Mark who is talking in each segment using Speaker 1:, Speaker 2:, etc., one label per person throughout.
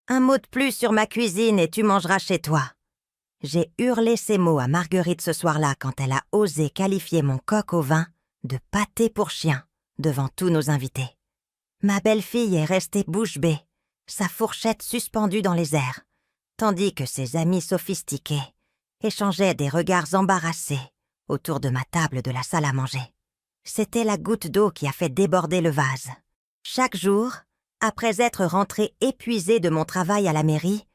Speaker 1: Un mot de plus sur ma cuisine et tu mangeras chez toi. J'ai hurlé ces mots à Marguerite ce soir-là quand elle a osé qualifier mon coq au vin de pâté pour chien devant tous nos invités. Ma belle-fille est restée bouche bée, sa fourchette suspendue dans les airs, tandis que ses amis sophistiqués échangeaient des regards embarrassés autour de ma table de la salle à manger. C'était la goutte d'eau qui a fait déborder le vase. Chaque jour, après être rentrée épuisée de mon travail à la mairie,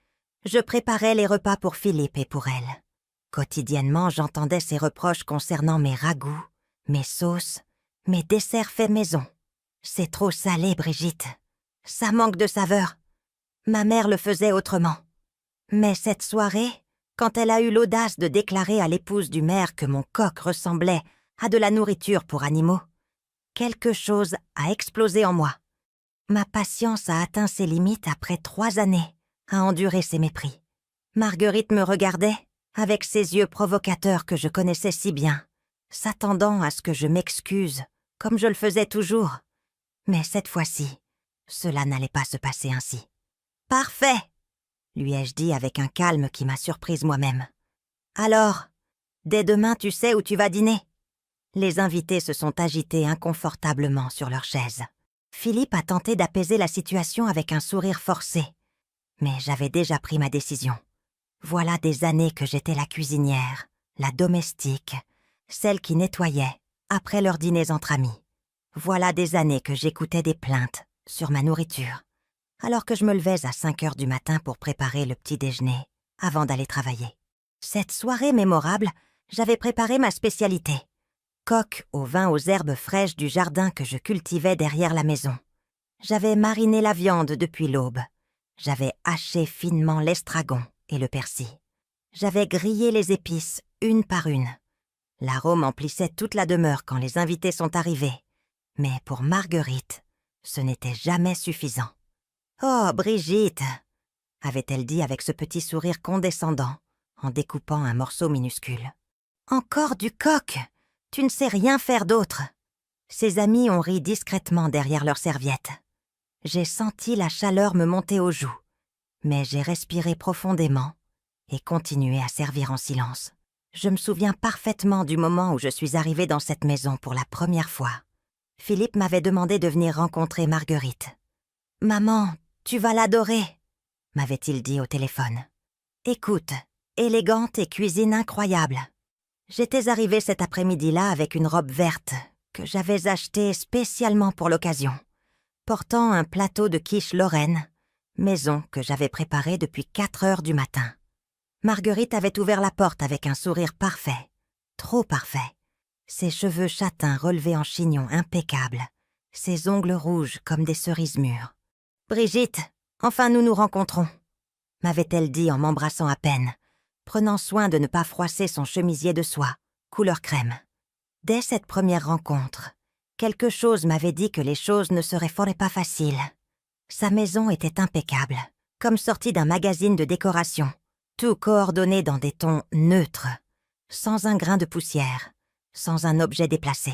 Speaker 1: je préparais les repas pour Philippe et pour elle. Quotidiennement, j'entendais ses reproches concernant mes ragoûts, mes sauces, mes desserts faits maison. « C'est trop salé, Brigitte. Ça manque de saveur. » Ma mère le faisait autrement. Mais cette soirée, quand elle a eu l'audace de déclarer à l'épouse du maire que mon coq ressemblait à de la nourriture pour animaux, quelque chose a explosé en moi. Ma patience a atteint ses limites après 3 années à endurer ces mépris. Marguerite me regardait avec ses yeux provocateurs que je connaissais si bien, s'attendant à ce que je m'excuse, comme je le faisais toujours. Mais cette fois-ci, cela n'allait pas se passer ainsi. « Parfait !» lui ai-je dit avec un calme qui m'a surprise moi-même. « Alors, dès demain tu sais où tu vas dîner ?» Les invités se sont agités inconfortablement sur leurs chaises. Philippe a tenté d'apaiser la situation avec un sourire forcé. Mais j'avais déjà pris ma décision. Voilà des années que j'étais la cuisinière, la domestique, celle qui nettoyait après leurs dîners entre amis. Voilà des années que j'écoutais des plaintes sur ma nourriture, alors que je me levais à 5 heures du matin pour préparer le petit déjeuner avant d'aller travailler. Cette soirée mémorable, j'avais préparé ma spécialité. Coq au vin aux herbes fraîches du jardin que je cultivais derrière la maison. J'avais mariné la viande depuis l'aube. J'avais haché finement l'estragon et le persil. J'avais grillé les épices une par une. L'arôme emplissait toute la demeure quand les invités sont arrivés. Mais pour Marguerite, ce n'était jamais suffisant. « Oh, Brigitte !» avait-elle dit avec ce petit sourire condescendant en découpant un morceau minuscule. « Encore du coq! Tu ne sais rien faire d'autre !» Ses amis ont ri discrètement derrière leurs serviettes. J'ai senti la chaleur me monter aux joues, mais j'ai respiré profondément et continué à servir en silence. Je me souviens parfaitement du moment où je suis arrivée dans cette maison pour la première fois. Philippe m'avait demandé de venir rencontrer Marguerite. « Maman, tu vas l'adorer !» m'avait-il dit au téléphone. « Écoute, élégante et cuisine incroyable. » J'étais arrivée cet après-midi-là avec une robe verte que j'avais achetée spécialement pour l'occasion, portant un plateau de quiche lorraine, maison que j'avais préparée depuis 4 heures du matin. Marguerite avait ouvert la porte avec un sourire parfait, trop parfait. Ses cheveux châtains relevés en chignon impeccable, ses ongles rouges comme des cerises mûres. « Brigitte, enfin nous nous rencontrons !» m'avait-elle dit en m'embrassant à peine, prenant soin de ne pas froisser son chemisier de soie, couleur crème. Dès cette première rencontre, quelque chose m'avait dit que les choses ne seraient pas faciles. Sa maison était impeccable, comme sortie d'un magazine de décoration, tout coordonné dans des tons neutres, sans un grain de poussière, sans un objet déplacé.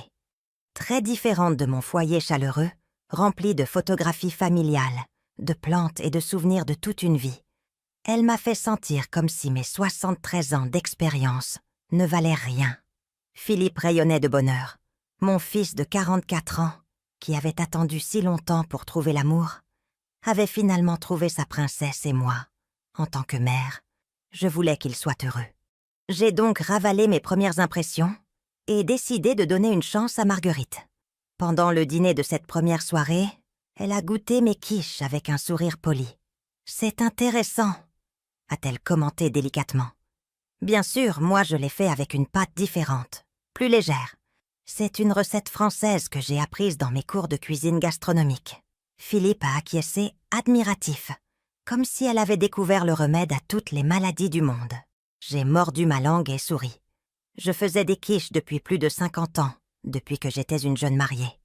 Speaker 1: Très différente de mon foyer chaleureux, rempli de photographies familiales, de plantes et de souvenirs de toute une vie. Elle m'a fait sentir comme si mes 73 ans d'expérience ne valaient rien. Philippe rayonnait de bonheur. Mon fils de 44 ans, qui avait attendu si longtemps pour trouver l'amour, avait finalement trouvé sa princesse et moi, en tant que mère, je voulais qu'il soit heureux. J'ai donc ravalé mes premières impressions et décidé de donner une chance à Marguerite. Pendant le dîner de cette première soirée, elle a goûté mes quiches avec un sourire poli. « C'est intéressant », a-t-elle commenté délicatement. Bien sûr, moi je l'ai fait avec une pâte différente, plus légère. C'est une recette française que j'ai apprise dans mes cours de cuisine gastronomique. Philippe a acquiescé admiratif, comme si elle avait découvert le remède à toutes les maladies du monde. J'ai mordu ma langue et souri. Je faisais des quiches depuis plus de 50 ans, depuis que j'étais une jeune mariée.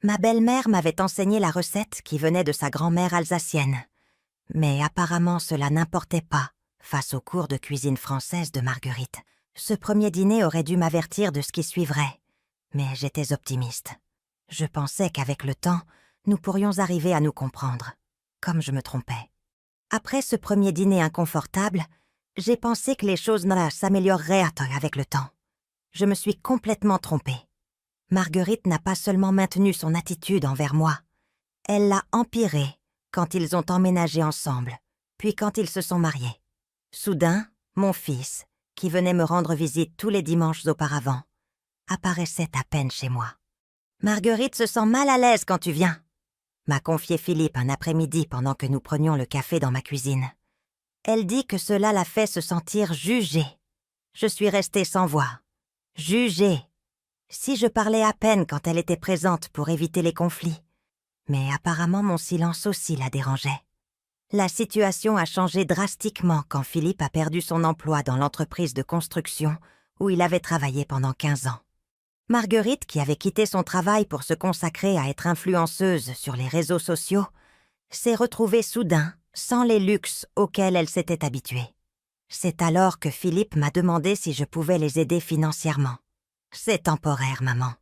Speaker 1: Ma belle-mère m'avait enseigné la recette qui venait de sa grand-mère alsacienne. Mais apparemment cela n'importait pas face au cours de cuisine française de Marguerite. Ce premier dîner aurait dû m'avertir de ce qui suivrait, mais j'étais optimiste. Je pensais qu'avec le temps, nous pourrions arriver à nous comprendre, comme je me trompais. Après ce premier dîner inconfortable, j'ai pensé que les choses s'amélioreraient avec le temps. Je me suis complètement trompée. Marguerite n'a pas seulement maintenu son attitude envers moi, elle l'a empirée quand ils ont emménagé ensemble, puis quand ils se sont mariés. Soudain, mon fils, qui venait me rendre visite tous les dimanches auparavant, apparaissait à peine chez moi. « Marguerite se sent mal à l'aise quand tu viens », m'a confié Philippe un après-midi pendant que nous prenions le café dans ma cuisine. Elle dit que cela la fait se sentir jugée. Je suis restée sans voix. Jugée. Si je parlais à peine quand elle était présente pour éviter les conflits. Mais apparemment mon silence aussi la dérangeait. La situation a changé drastiquement quand Philippe a perdu son emploi dans l'entreprise de construction où il avait travaillé pendant 15 ans. Marguerite, qui avait quitté son travail pour se consacrer à être influenceuse sur les réseaux sociaux, s'est retrouvée soudain sans les luxes auxquels elle s'était habituée. C'est alors que Philippe m'a demandé si je pouvais les aider financièrement. « C'est temporaire, maman »,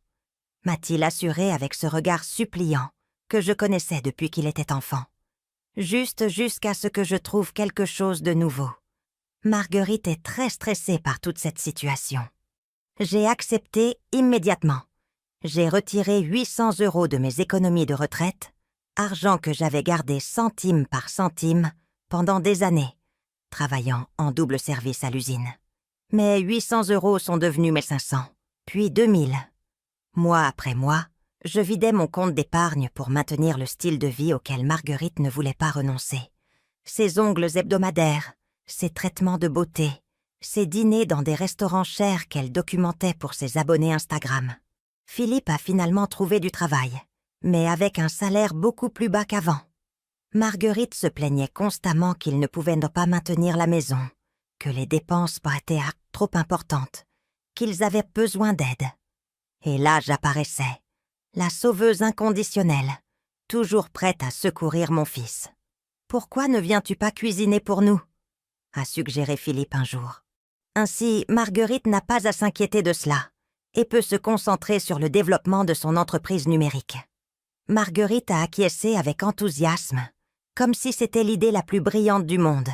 Speaker 1: m'a-t-il assuré avec ce regard suppliant que je connaissais depuis qu'il était enfant. Juste jusqu'à ce que je trouve quelque chose de nouveau. Marguerite est très stressée par toute cette situation. J'ai accepté immédiatement. J'ai retiré 800 € de mes économies de retraite, argent que j'avais gardé centime par centime pendant des années, travaillant en double service à l'usine. Mais 800 € sont devenus 1500, puis 2000. Mois après mois, je vidais mon compte d'épargne pour maintenir le style de vie auquel Marguerite ne voulait pas renoncer. Ses ongles hebdomadaires, ses traitements de beauté, ses dîners dans des restaurants chers qu'elle documentait pour ses abonnés Instagram. Philippe a finalement trouvé du travail, mais avec un salaire beaucoup plus bas qu'avant. Marguerite se plaignait constamment qu'il ne pouvait pas maintenir la maison, que les dépenses étaient trop importantes, qu'ils avaient besoin d'aide. Et là j'apparaissais, la sauveuse inconditionnelle, toujours prête à secourir mon fils. « Pourquoi ne viens-tu pas cuisiner pour nous ?» a suggéré Philippe un jour. Ainsi, Marguerite n'a pas à s'inquiéter de cela et peut se concentrer sur le développement de son entreprise numérique. Marguerite a acquiescé avec enthousiasme, comme si c'était l'idée la plus brillante du monde.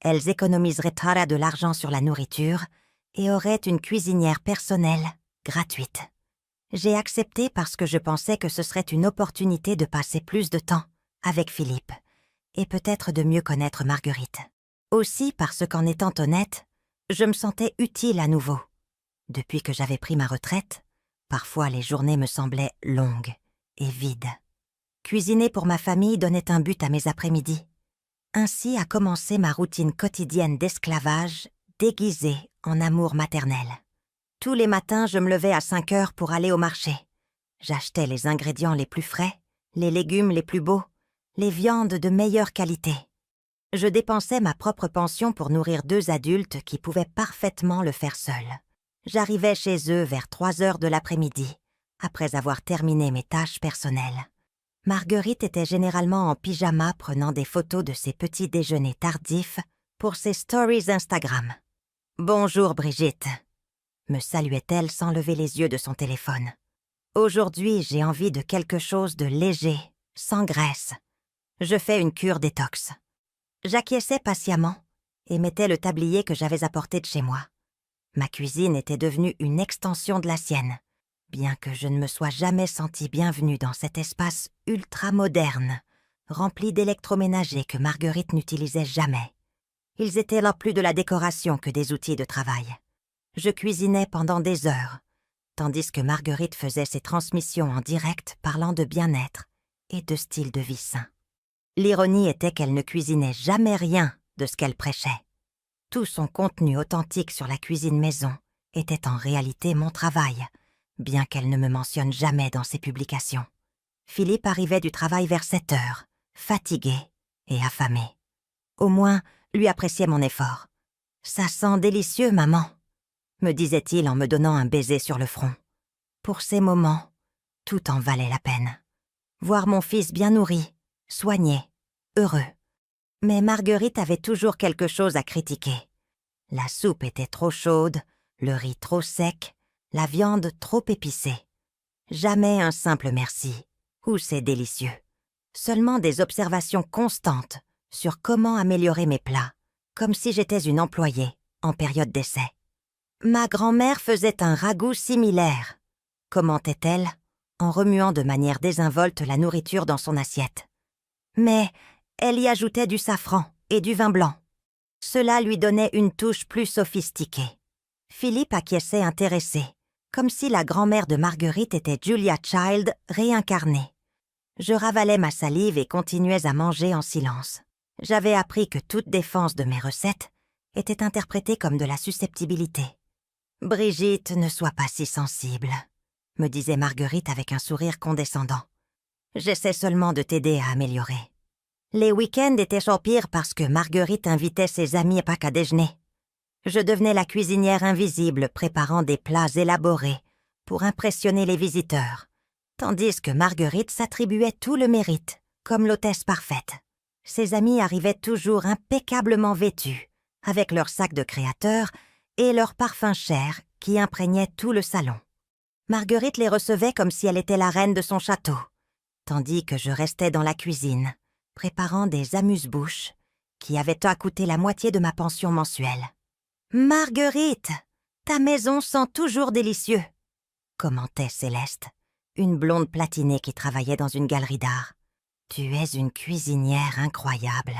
Speaker 1: Elles économiseraient de l'argent sur la nourriture et auraient une cuisinière personnelle, gratuite. J'ai accepté parce que je pensais que ce serait une opportunité de passer plus de temps avec Philippe et peut-être de mieux connaître Marguerite. Aussi parce qu'en étant honnête, je me sentais utile à nouveau. Depuis que j'avais pris ma retraite, parfois les journées me semblaient longues et vides. Cuisiner pour ma famille donnait un but à mes après-midi. Ainsi a commencé ma routine quotidienne d'esclavage déguisée en amour maternel. Tous les matins, je me levais à 5 heures pour aller au marché. J'achetais les ingrédients les plus frais, les légumes les plus beaux, les viandes de meilleure qualité. Je dépensais ma propre pension pour nourrir 2 adultes qui pouvaient parfaitement le faire seuls. J'arrivais chez eux vers 3 heures de l'après-midi, après avoir terminé mes tâches personnelles. Marguerite était généralement en pyjama prenant des photos de ses petits déjeuners tardifs pour ses stories Instagram. « Bonjour Brigitte », me saluait-elle sans lever les yeux de son téléphone. « Aujourd'hui, j'ai envie de quelque chose de léger, sans graisse. Je fais une cure détox. » J'acquiesçais patiemment et mettais le tablier que j'avais apporté de chez moi. Ma cuisine était devenue une extension de la sienne, bien que je ne me sois jamais sentie bienvenue dans cet espace ultra-moderne, rempli d'électroménagers que Marguerite n'utilisait jamais. Ils étaient là plus de la décoration que des outils de travail. Je cuisinais pendant des heures, tandis que Marguerite faisait ses transmissions en direct parlant de bien-être et de style de vie sain. L'ironie était qu'elle ne cuisinait jamais rien de ce qu'elle prêchait. Tout son contenu authentique sur la cuisine maison était en réalité mon travail, bien qu'elle ne me mentionne jamais dans ses publications. Philippe arrivait du travail vers 7 heures, fatigué et affamé. Au moins, lui appréciait mon effort. « Ça sent délicieux, maman », me disait-il en me donnant un baiser sur le front. Pour ces moments, tout en valait la peine. Voir mon fils bien nourri, soigné, heureux. Mais Marguerite avait toujours quelque chose à critiquer. La soupe était trop chaude, le riz trop sec, la viande trop épicée. Jamais un simple merci, ou c'est délicieux. Seulement des observations constantes sur comment améliorer mes plats, comme si j'étais une employée en période d'essai. Ma grand-mère faisait un ragoût similaire, commentait-elle, en remuant de manière désinvolte la nourriture dans son assiette. Mais elle y ajoutait du safran et du vin blanc. Cela lui donnait une touche plus sophistiquée. Philippe acquiesçait intéressé, comme si la grand-mère de Marguerite était Julia Child réincarnée. Je ravalais ma salive et continuais à manger en silence. J'avais appris que toute défense de mes recettes était interprétée comme de la susceptibilité. « Brigitte, ne sois pas si sensible », me disait Marguerite avec un sourire condescendant. « J'essaie seulement de t'aider à améliorer. » Les week-ends étaient sans pire parce que Marguerite invitait ses amis à Pâques à déjeuner. Je devenais la cuisinière invisible préparant des plats élaborés pour impressionner les visiteurs, tandis que Marguerite s'attribuait tout le mérite, comme l'hôtesse parfaite. Ses amis arrivaient toujours impeccablement vêtus, avec leurs sacs de créateurs et leurs parfums chers qui imprégnaient tout le salon. Marguerite les recevait comme si elle était la reine de son château, tandis que je restais dans la cuisine, préparant des amuse-bouches qui avaient à coûter la moitié de ma pension mensuelle. « Marguerite, ta maison sent toujours délicieux », commentait Céleste, une blonde platinée qui travaillait dans une galerie d'art. « Tu es une cuisinière incroyable. »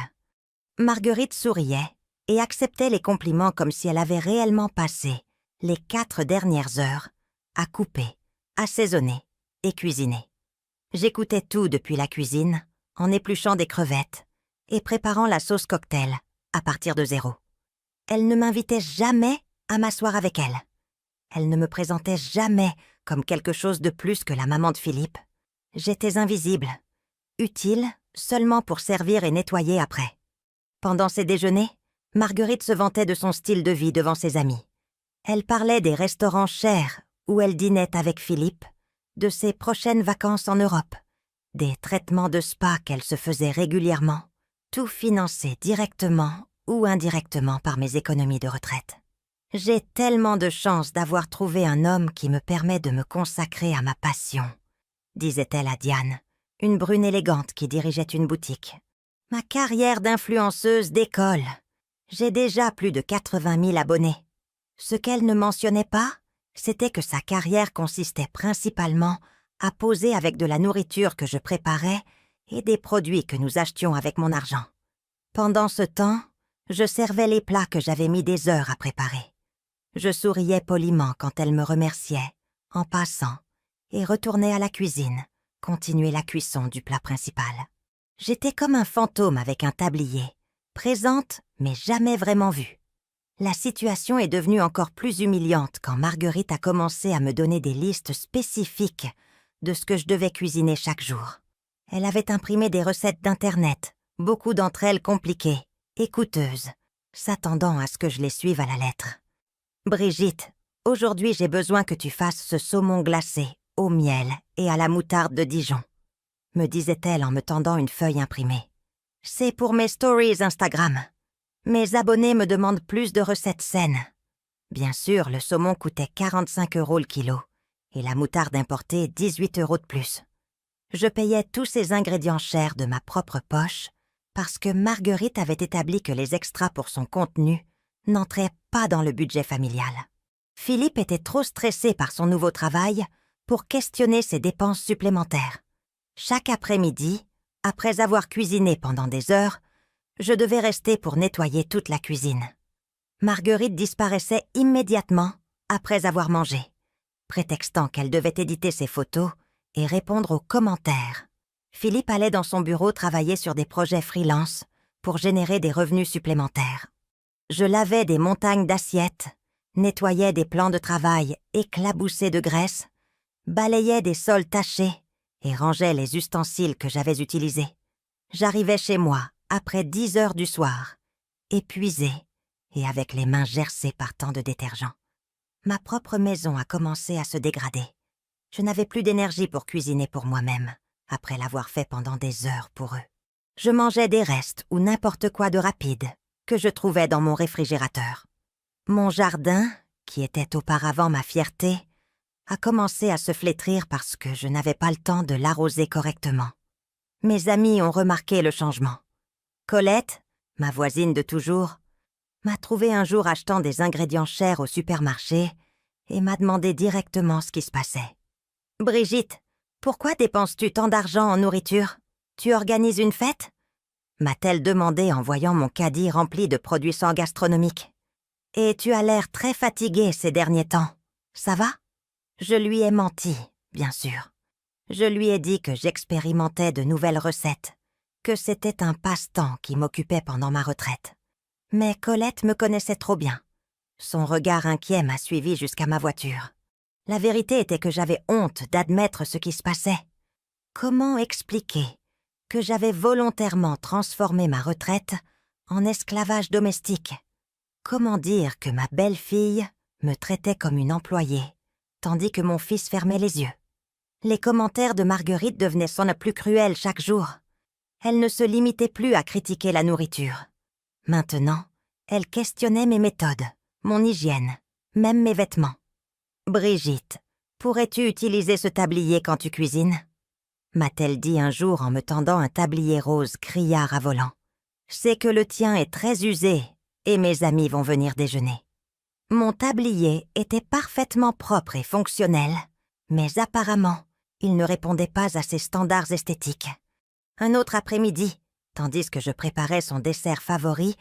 Speaker 1: Marguerite souriait et acceptait les compliments comme si elle avait réellement passé les 4 dernières heures à couper, assaisonner et cuisiner. J'écoutais tout depuis la cuisine, en épluchant des crevettes et préparant la sauce cocktail à partir de zéro. Elle ne m'invitait jamais à m'asseoir avec elle. Elle ne me présentait jamais comme quelque chose de plus que la maman de Philippe. J'étais invisible, utile seulement pour servir et nettoyer après. Pendant ses déjeuners, Marguerite se vantait de son style de vie devant ses amis. Elle parlait des restaurants chers où elle dînait avec Philippe, de ses prochaines vacances en Europe, des traitements de spa qu'elle se faisait régulièrement, tout financé directement ou indirectement par mes économies de retraite. J'ai tellement de chance d'avoir trouvé un homme qui me permet de me consacrer à ma passion, disait-elle à Diane, une brune élégante qui dirigeait une boutique. Ma carrière d'influenceuse décolle. J'ai déjà plus de 80 000 abonnés. Ce qu'elle ne mentionnait pas, c'était que sa carrière consistait principalement à poser avec de la nourriture que je préparais et des produits que nous achetions avec mon argent. Pendant ce temps, je servais les plats que j'avais mis des heures à préparer. Je souriais poliment quand elle me remerciait, en passant, et retournais à la cuisine, continuer la cuisson du plat principal. J'étais comme un fantôme avec un tablier, présente mais jamais vraiment vue. La situation est devenue encore plus humiliante quand Marguerite a commencé à me donner des listes spécifiques de ce que je devais cuisiner chaque jour. Elle avait imprimé des recettes d'Internet, beaucoup d'entre elles compliquées et coûteuses, s'attendant à ce que je les suive à la lettre. « Brigitte, aujourd'hui j'ai besoin que tu fasses ce saumon glacé au miel et à la moutarde de Dijon, » me disait-elle en me tendant une feuille imprimée. « C'est pour mes stories Instagram. Mes abonnés me demandent plus de recettes saines. » Bien sûr, le saumon coûtait 45 € le kilo et la moutarde importée 18 € de plus. Je payais tous ces ingrédients chers de ma propre poche parce que Marguerite avait établi que les extras pour son contenu n'entraient pas dans le budget familial. Philippe était trop stressé par son nouveau travail pour questionner ses dépenses supplémentaires. Chaque après-midi, après avoir cuisiné pendant des heures, je devais rester pour nettoyer toute la cuisine. Marguerite disparaissait immédiatement après avoir mangé, prétextant qu'elle devait éditer ses photos et répondre aux commentaires. Philippe allait dans son bureau travailler sur des projets freelance pour générer des revenus supplémentaires. Je lavais des montagnes d'assiettes, nettoyais des plans de travail éclaboussés de graisse, balayais des sols tachés et rangeais les ustensiles que j'avais utilisés. J'arrivais chez moi après 10 heures du soir, épuisée et avec les mains gercées par tant de détergent. Ma propre maison a commencé à se dégrader. Je n'avais plus d'énergie pour cuisiner pour moi-même, après l'avoir fait pendant des heures pour eux. Je mangeais des restes ou n'importe quoi de rapide que je trouvais dans mon réfrigérateur. Mon jardin, qui était auparavant ma fierté, a commencé à se flétrir parce que je n'avais pas le temps de l'arroser correctement. Mes amis ont remarqué le changement. Colette, ma voisine de toujours, m'a trouvé un jour achetant des ingrédients chers au supermarché et m'a demandé directement ce qui se passait. « Brigitte, pourquoi dépenses-tu tant d'argent en nourriture? Tu organises une fête ?» m'a-t-elle demandé en voyant mon caddie rempli de produits sans gastronomiques. « Et tu as l'air très fatiguée ces derniers temps. Ça va ?» Je lui ai menti, bien sûr. Je lui ai dit que j'expérimentais de nouvelles recettes, que c'était un passe-temps qui m'occupait pendant ma retraite. Mais Colette me connaissait trop bien. Son regard inquiet m'a suivi jusqu'à ma voiture. La vérité était que j'avais honte d'admettre ce qui se passait. Comment expliquer que j'avais volontairement transformé ma retraite en esclavage domestique? Comment dire que ma belle-fille me traitait comme une employée, tandis que mon fils fermait les yeux? Les commentaires de Marguerite devenaient sans ne plus cruels chaque jour. Elle ne se limitait plus à critiquer la nourriture. Maintenant, elle questionnait mes méthodes, mon hygiène, même mes vêtements. « Brigitte, pourrais-tu utiliser ce tablier quand tu cuisines ?» m'a-t-elle dit un jour en me tendant un tablier rose criard à volant. « C'est que le tien est très usé et mes amis vont venir déjeuner. » Mon tablier était parfaitement propre et fonctionnel, mais apparemment, il ne répondait pas à ses standards esthétiques. Un autre après-midi, tandis que je préparais son dessert favori,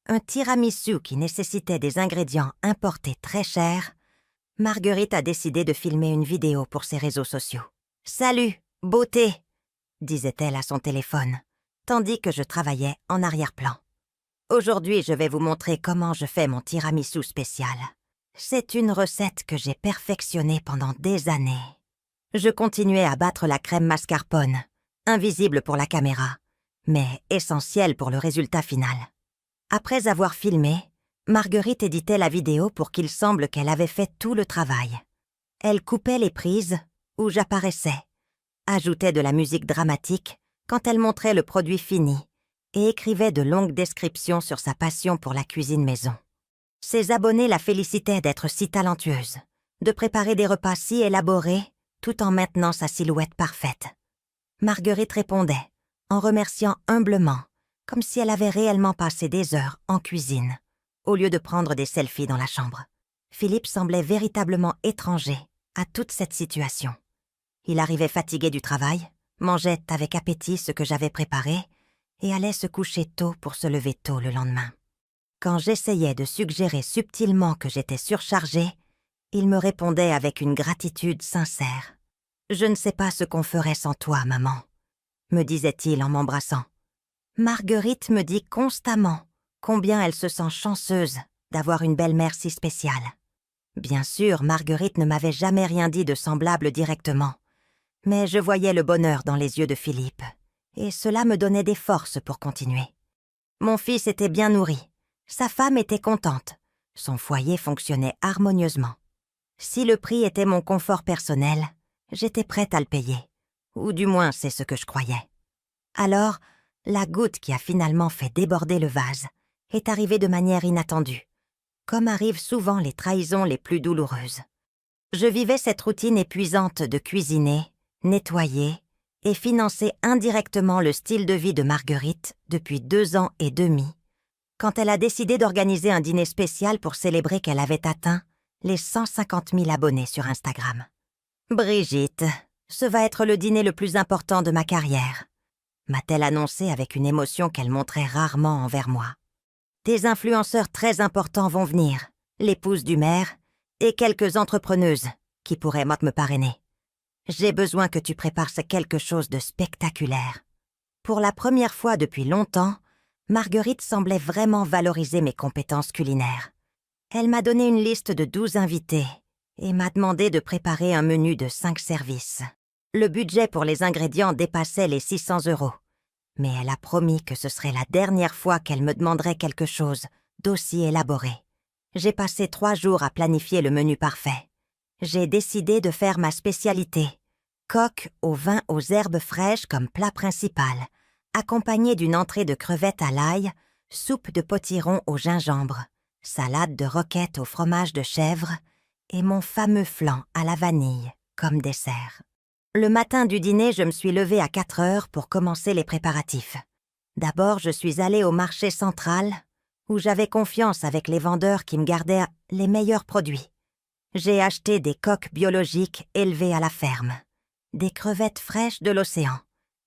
Speaker 1: un tiramisu qui nécessitait des ingrédients importés très chers, Marguerite a décidé de filmer une vidéo pour ses réseaux sociaux. « Salut, beauté !» disait-elle à son téléphone, tandis que je travaillais en arrière-plan. « Aujourd'hui, je vais vous montrer comment je fais mon tiramisu spécial. C'est une recette que j'ai perfectionnée pendant des années. » Je continuais à battre la crème mascarpone, invisible pour la caméra, mais essentielle pour le résultat final. Après avoir filmé, Marguerite éditait la vidéo pour qu'il semble qu'elle avait fait tout le travail. Elle coupait les prises où j'apparaissais, ajoutait de la musique dramatique quand elle montrait le produit fini et écrivait de longues descriptions sur sa passion pour la cuisine maison. Ses abonnés la félicitaient d'être si talentueuse, de préparer des repas si élaborés tout en maintenant sa silhouette parfaite. Marguerite répondait, en remerciant humblement, comme si elle avait réellement passé des heures en cuisine, au lieu de prendre des selfies dans la chambre. Philippe semblait véritablement étranger à toute cette situation. Il arrivait fatigué du travail, mangeait avec appétit ce que j'avais préparé et allait se coucher tôt pour se lever tôt le lendemain. Quand j'essayais de suggérer subtilement que j'étais surchargée, il me répondait avec une gratitude sincère. « Je ne sais pas ce qu'on ferait sans toi, maman », me disait-il en m'embrassant. Marguerite me dit constamment combien elle se sent chanceuse d'avoir une belle-mère si spéciale. Bien sûr, Marguerite ne m'avait jamais rien dit de semblable directement, mais je voyais le bonheur dans les yeux de Philippe, et cela me donnait des forces pour continuer. Mon fils était bien nourri, sa femme était contente, son foyer fonctionnait harmonieusement. Si le prix était mon confort personnel, j'étais prête à le payer, ou du moins c'est ce que je croyais. Alors, la goutte qui a finalement fait déborder le vase est arrivée de manière inattendue, comme arrivent souvent les trahisons les plus douloureuses. Je vivais cette routine épuisante de cuisiner, nettoyer et financer indirectement le style de vie de Marguerite depuis 2 ans et demi, quand elle a décidé d'organiser un dîner spécial pour célébrer qu'elle avait atteint les 150 000 abonnés sur Instagram. « Brigitte, ce va être le dîner le plus important de ma carrière », m'a-t-elle annoncé avec une émotion qu'elle montrait rarement envers moi. « Des influenceurs très importants vont venir, l'épouse du maire et quelques entrepreneuses qui pourraient me parrainer. J'ai besoin que tu prépares quelque chose de spectaculaire. » Pour la première fois depuis longtemps, Marguerite semblait vraiment valoriser mes compétences culinaires. Elle m'a donné une liste de 12 invités et m'a demandé de préparer un menu de 5 services. Le budget pour les ingrédients dépassait les 600 €, mais elle a promis que ce serait la dernière fois qu'elle me demanderait quelque chose d'aussi élaboré. J'ai passé 3 jours à planifier le menu parfait. J'ai décidé de faire ma spécialité, coque au vin aux herbes fraîches comme plat principal, accompagné d'une entrée de crevettes à l'ail, soupe de potiron au gingembre, salade de roquettes au fromage de chèvre et mon fameux flan à la vanille comme dessert. Le matin du dîner, je me suis levée à 4 heures pour commencer les préparatifs. D'abord, je suis allée au marché central, où j'avais confiance avec les vendeurs qui me gardaient les meilleurs produits. J'ai acheté des coques biologiques élevées à la ferme, des crevettes fraîches de l'océan,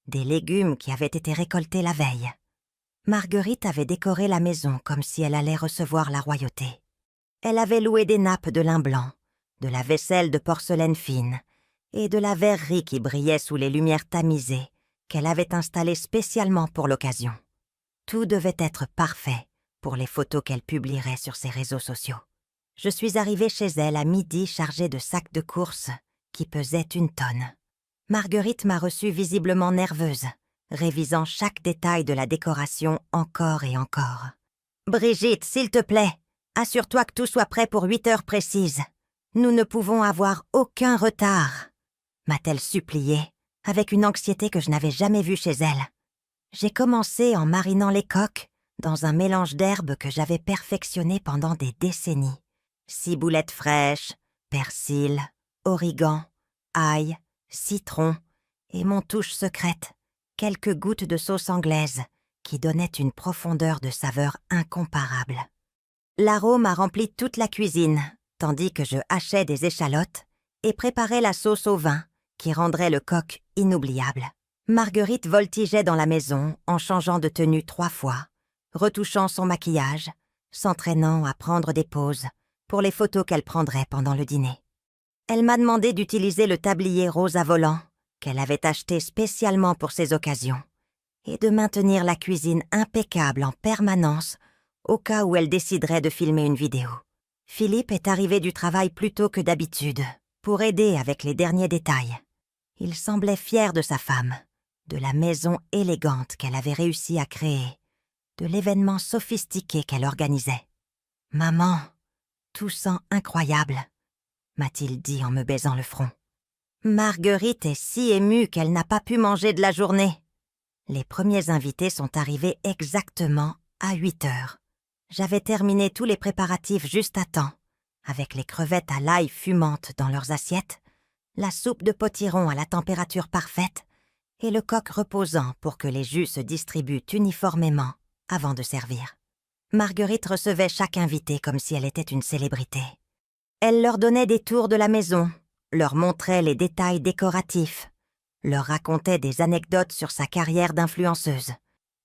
Speaker 1: des légumes qui avaient été récoltés la veille. Marguerite avait décoré la maison comme si elle allait recevoir la royauté. Elle avait loué des nappes de lin blanc, de la vaisselle de porcelaine fine et de la verrerie qui brillait sous les lumières tamisées qu'elle avait installées spécialement pour l'occasion. Tout devait être parfait pour les photos qu'elle publierait sur ses réseaux sociaux. Je suis arrivée chez elle à midi chargée de sacs de courses qui pesaient 1 tonne. Marguerite m'a reçue visiblement nerveuse, révisant chaque détail de la décoration encore et encore. « Brigitte, s'il te plaît, assure-toi que tout soit prêt pour 8 heures précises. Nous ne pouvons avoir aucun retard. » m'a-t-elle supplié, avec une anxiété que je n'avais jamais vue chez elle. J'ai commencé en marinant les coques dans un mélange d'herbes que j'avais perfectionné pendant des décennies. Ciboulette fraîche, persil, origan, ail, citron et mon touche secrète, quelques gouttes de sauce anglaise qui donnaient une profondeur de saveur incomparable. L'arôme a rempli toute la cuisine, tandis que je hachais des échalotes et préparais la sauce au vin qui rendrait le coq inoubliable. Marguerite voltigeait dans la maison en changeant de tenue 3 fois, retouchant son maquillage, s'entraînant à prendre des pauses pour les photos qu'elle prendrait pendant le dîner. Elle m'a demandé d'utiliser le tablier rose à volant qu'elle avait acheté spécialement pour ces occasions et de maintenir la cuisine impeccable en permanence au cas où elle déciderait de filmer une vidéo. Philippe est arrivé du travail plus tôt que d'habitude pour aider avec les derniers détails. Il semblait fier de sa femme, de la maison élégante qu'elle avait réussi à créer, de l'événement sophistiqué qu'elle organisait. « Maman, tout sent incroyable », m'a-t-il dit en me baisant le front. Marguerite est si émue qu'elle n'a pas pu manger de la journée. Les premiers invités sont arrivés exactement à 8 heures. J'avais terminé tous les préparatifs juste à temps, avec les crevettes à l'ail fumantes dans leurs assiettes, la soupe de potiron à la température parfaite et le coq reposant pour que les jus se distribuent uniformément avant de servir. Marguerite recevait chaque invité comme si elle était une célébrité. Elle leur donnait des tours de la maison, leur montrait les détails décoratifs, leur racontait des anecdotes sur sa carrière d'influenceuse.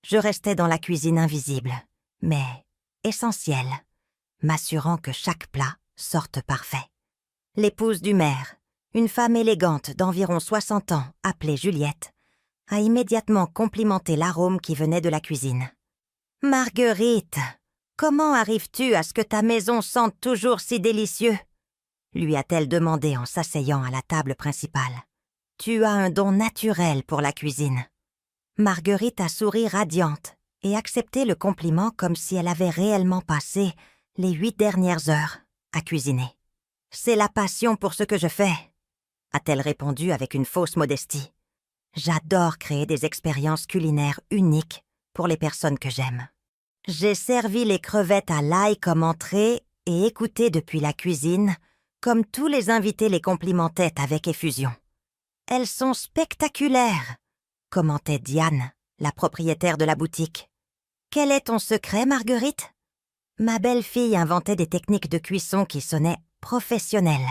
Speaker 1: Je restais dans la cuisine invisible, mais essentielle, m'assurant que chaque plat sorte parfait. L'épouse du maire, une femme élégante d'environ 60 ans, appelée Juliette, a immédiatement complimenté l'arôme qui venait de la cuisine. « Marguerite, comment arrives-tu à ce que ta maison sente toujours si délicieux ?» lui a-t-elle demandé en s'asseyant à la table principale. « Tu as un don naturel pour la cuisine. » Marguerite a souri radiante et accepté le compliment comme si elle avait réellement passé les 8 dernières heures à cuisiner. « C'est la passion pour ce que je fais », a-t-elle répondu avec une fausse modestie. « J'adore créer des expériences culinaires uniques pour les personnes que j'aime. » J'ai servi les crevettes à l'ail comme entrée et écouté depuis la cuisine comme tous les invités les complimentaient avec effusion. « Elles sont spectaculaires », commentait Diane, la propriétaire de la boutique. « Quel est ton secret, Marguerite ?» Ma belle-fille inventait des techniques de cuisson qui sonnaient professionnelles,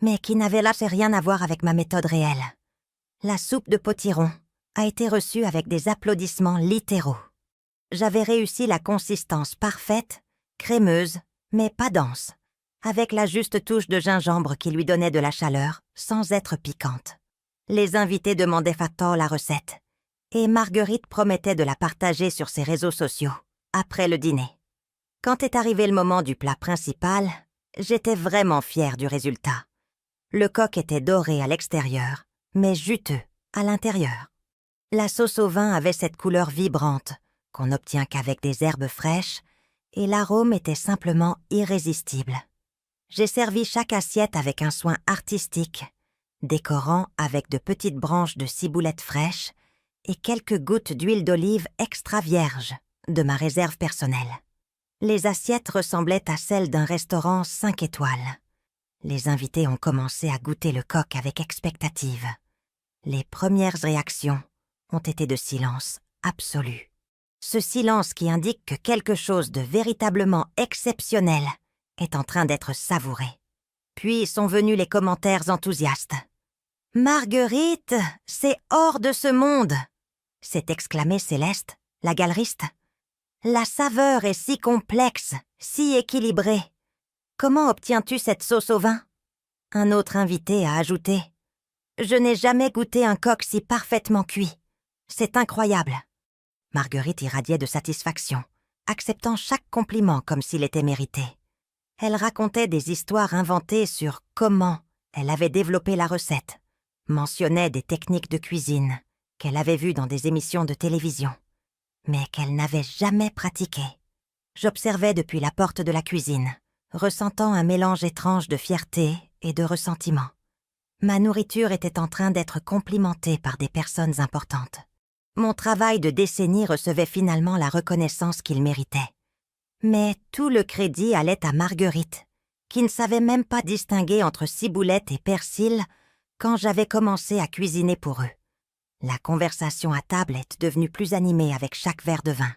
Speaker 1: mais qui n'avaient là rien à voir avec ma méthode réelle. La soupe de potiron a été reçue avec des applaudissements littéraux. J'avais réussi la consistance parfaite, crémeuse, mais pas dense, avec la juste touche de gingembre qui lui donnait de la chaleur, sans être piquante. Les invités demandaient Fatah la recette, et Marguerite promettait de la partager sur ses réseaux sociaux, après le dîner. Quand est arrivé le moment du plat principal, j'étais vraiment fière du résultat. Le coq était doré à l'extérieur, mais juteux à l'intérieur. La sauce au vin avait cette couleur vibrante, qu'on n'obtient qu'avec des herbes fraîches, et l'arôme était simplement irrésistible. J'ai servi chaque assiette avec un soin artistique, décorant avec de petites branches de ciboulette fraîche et quelques gouttes d'huile d'olive extra vierge de ma réserve personnelle. Les assiettes ressemblaient à celles d'un restaurant 5 étoiles. Les invités ont commencé à goûter le coq avec expectative. Les premières réactions ont été de silence absolu. Ce silence qui indique que quelque chose de véritablement exceptionnel est en train d'être savouré. Puis sont venus les commentaires enthousiastes. « Marguerite, c'est hors de ce monde !» s'est exclamée Céleste, la galeriste. « La saveur est si complexe, si équilibrée. Comment obtiens-tu cette sauce au vin ?» Un autre invité a ajouté. « Je n'ai jamais goûté un coq si parfaitement cuit. C'est incroyable. » Marguerite irradiait de satisfaction, acceptant chaque compliment comme s'il était mérité. Elle racontait des histoires inventées sur comment elle avait développé la recette, mentionnait des techniques de cuisine qu'elle avait vues dans des émissions de télévision, mais qu'elle n'avait jamais pratiquées. J'observais depuis la porte de la cuisine, ressentant un mélange étrange de fierté et de ressentiment. Ma nourriture était en train d'être complimentée par des personnes importantes. Mon travail de décennies recevait finalement la reconnaissance qu'il méritait. Mais tout le crédit allait à Marguerite, qui ne savait même pas distinguer entre ciboulette et persil quand j'avais commencé à cuisiner pour eux. La conversation à table est devenue plus animée avec chaque verre de vin.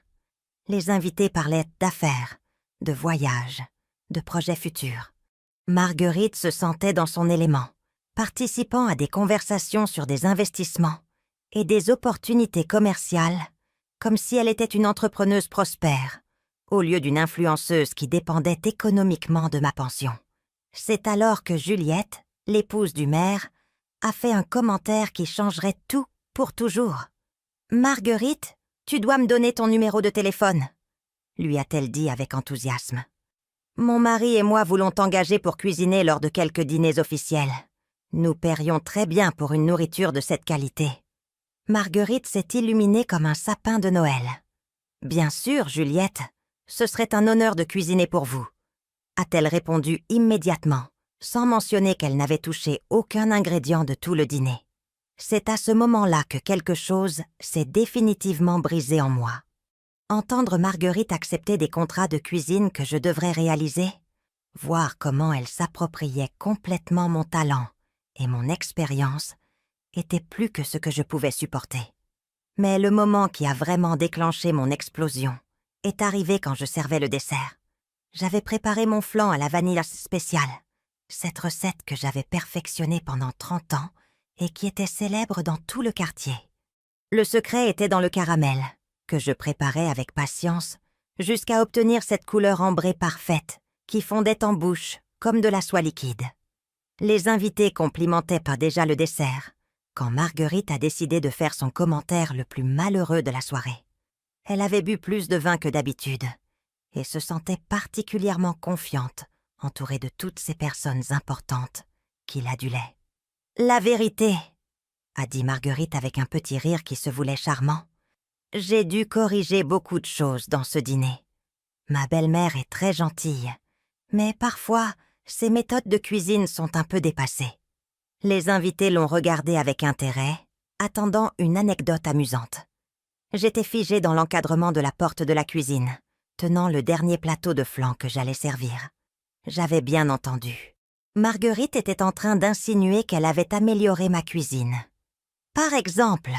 Speaker 1: Les invités parlaient d'affaires, de voyages, de projets futurs. Marguerite se sentait dans son élément, participant à des conversations sur des investissements et des opportunités commerciales, comme si elle était une entrepreneuse prospère, au lieu d'une influenceuse qui dépendait économiquement de ma pension. C'est alors que Juliette, l'épouse du maire, a fait un commentaire qui changerait tout pour toujours. « Marguerite, tu dois me donner ton numéro de téléphone, » lui a-t-elle dit avec enthousiasme. « Mon mari et moi voulons t'engager pour cuisiner lors de quelques dîners officiels. Nous paierions très bien pour une nourriture de cette qualité. » Marguerite s'est illuminée comme un sapin de Noël. « Bien sûr, Juliette, ce serait un honneur de cuisiner pour vous, » a-t-elle répondu immédiatement, sans mentionner qu'elle n'avait touché aucun ingrédient de tout le dîner. C'est à ce moment-là que quelque chose s'est définitivement brisé en moi. Entendre Marguerite accepter des contrats de cuisine que je devrais réaliser, voir comment elle s'appropriait complètement mon talent et mon expérience, était plus que ce que je pouvais supporter. Mais le moment qui a vraiment déclenché mon explosion est arrivé quand je servais le dessert. J'avais préparé mon flan à la vanille spéciale, cette recette que j'avais perfectionnée pendant 30 ans et qui était célèbre dans tout le quartier. Le secret était dans le caramel, que je préparais avec patience, jusqu'à obtenir cette couleur ambrée parfaite qui fondait en bouche comme de la soie liquide. Les invités complimentaient pas déjà le dessert, quand Marguerite a décidé de faire son commentaire le plus malheureux de la soirée. Elle avait bu plus de vin que d'habitude et se sentait particulièrement confiante, entourée de toutes ces personnes importantes qui l'adulaient. « La vérité, » a dit Marguerite avec un petit rire qui se voulait charmant. « J'ai dû corriger beaucoup de choses dans ce dîner. Ma belle-mère est très gentille, mais parfois, ses méthodes de cuisine sont un peu dépassées. » Les invités l'ont regardée avec intérêt, attendant une anecdote amusante. J'étais figée dans l'encadrement de la porte de la cuisine, tenant le dernier plateau de flan que j'allais servir. J'avais bien entendu. Marguerite était en train d'insinuer qu'elle avait amélioré ma cuisine. « Par exemple, »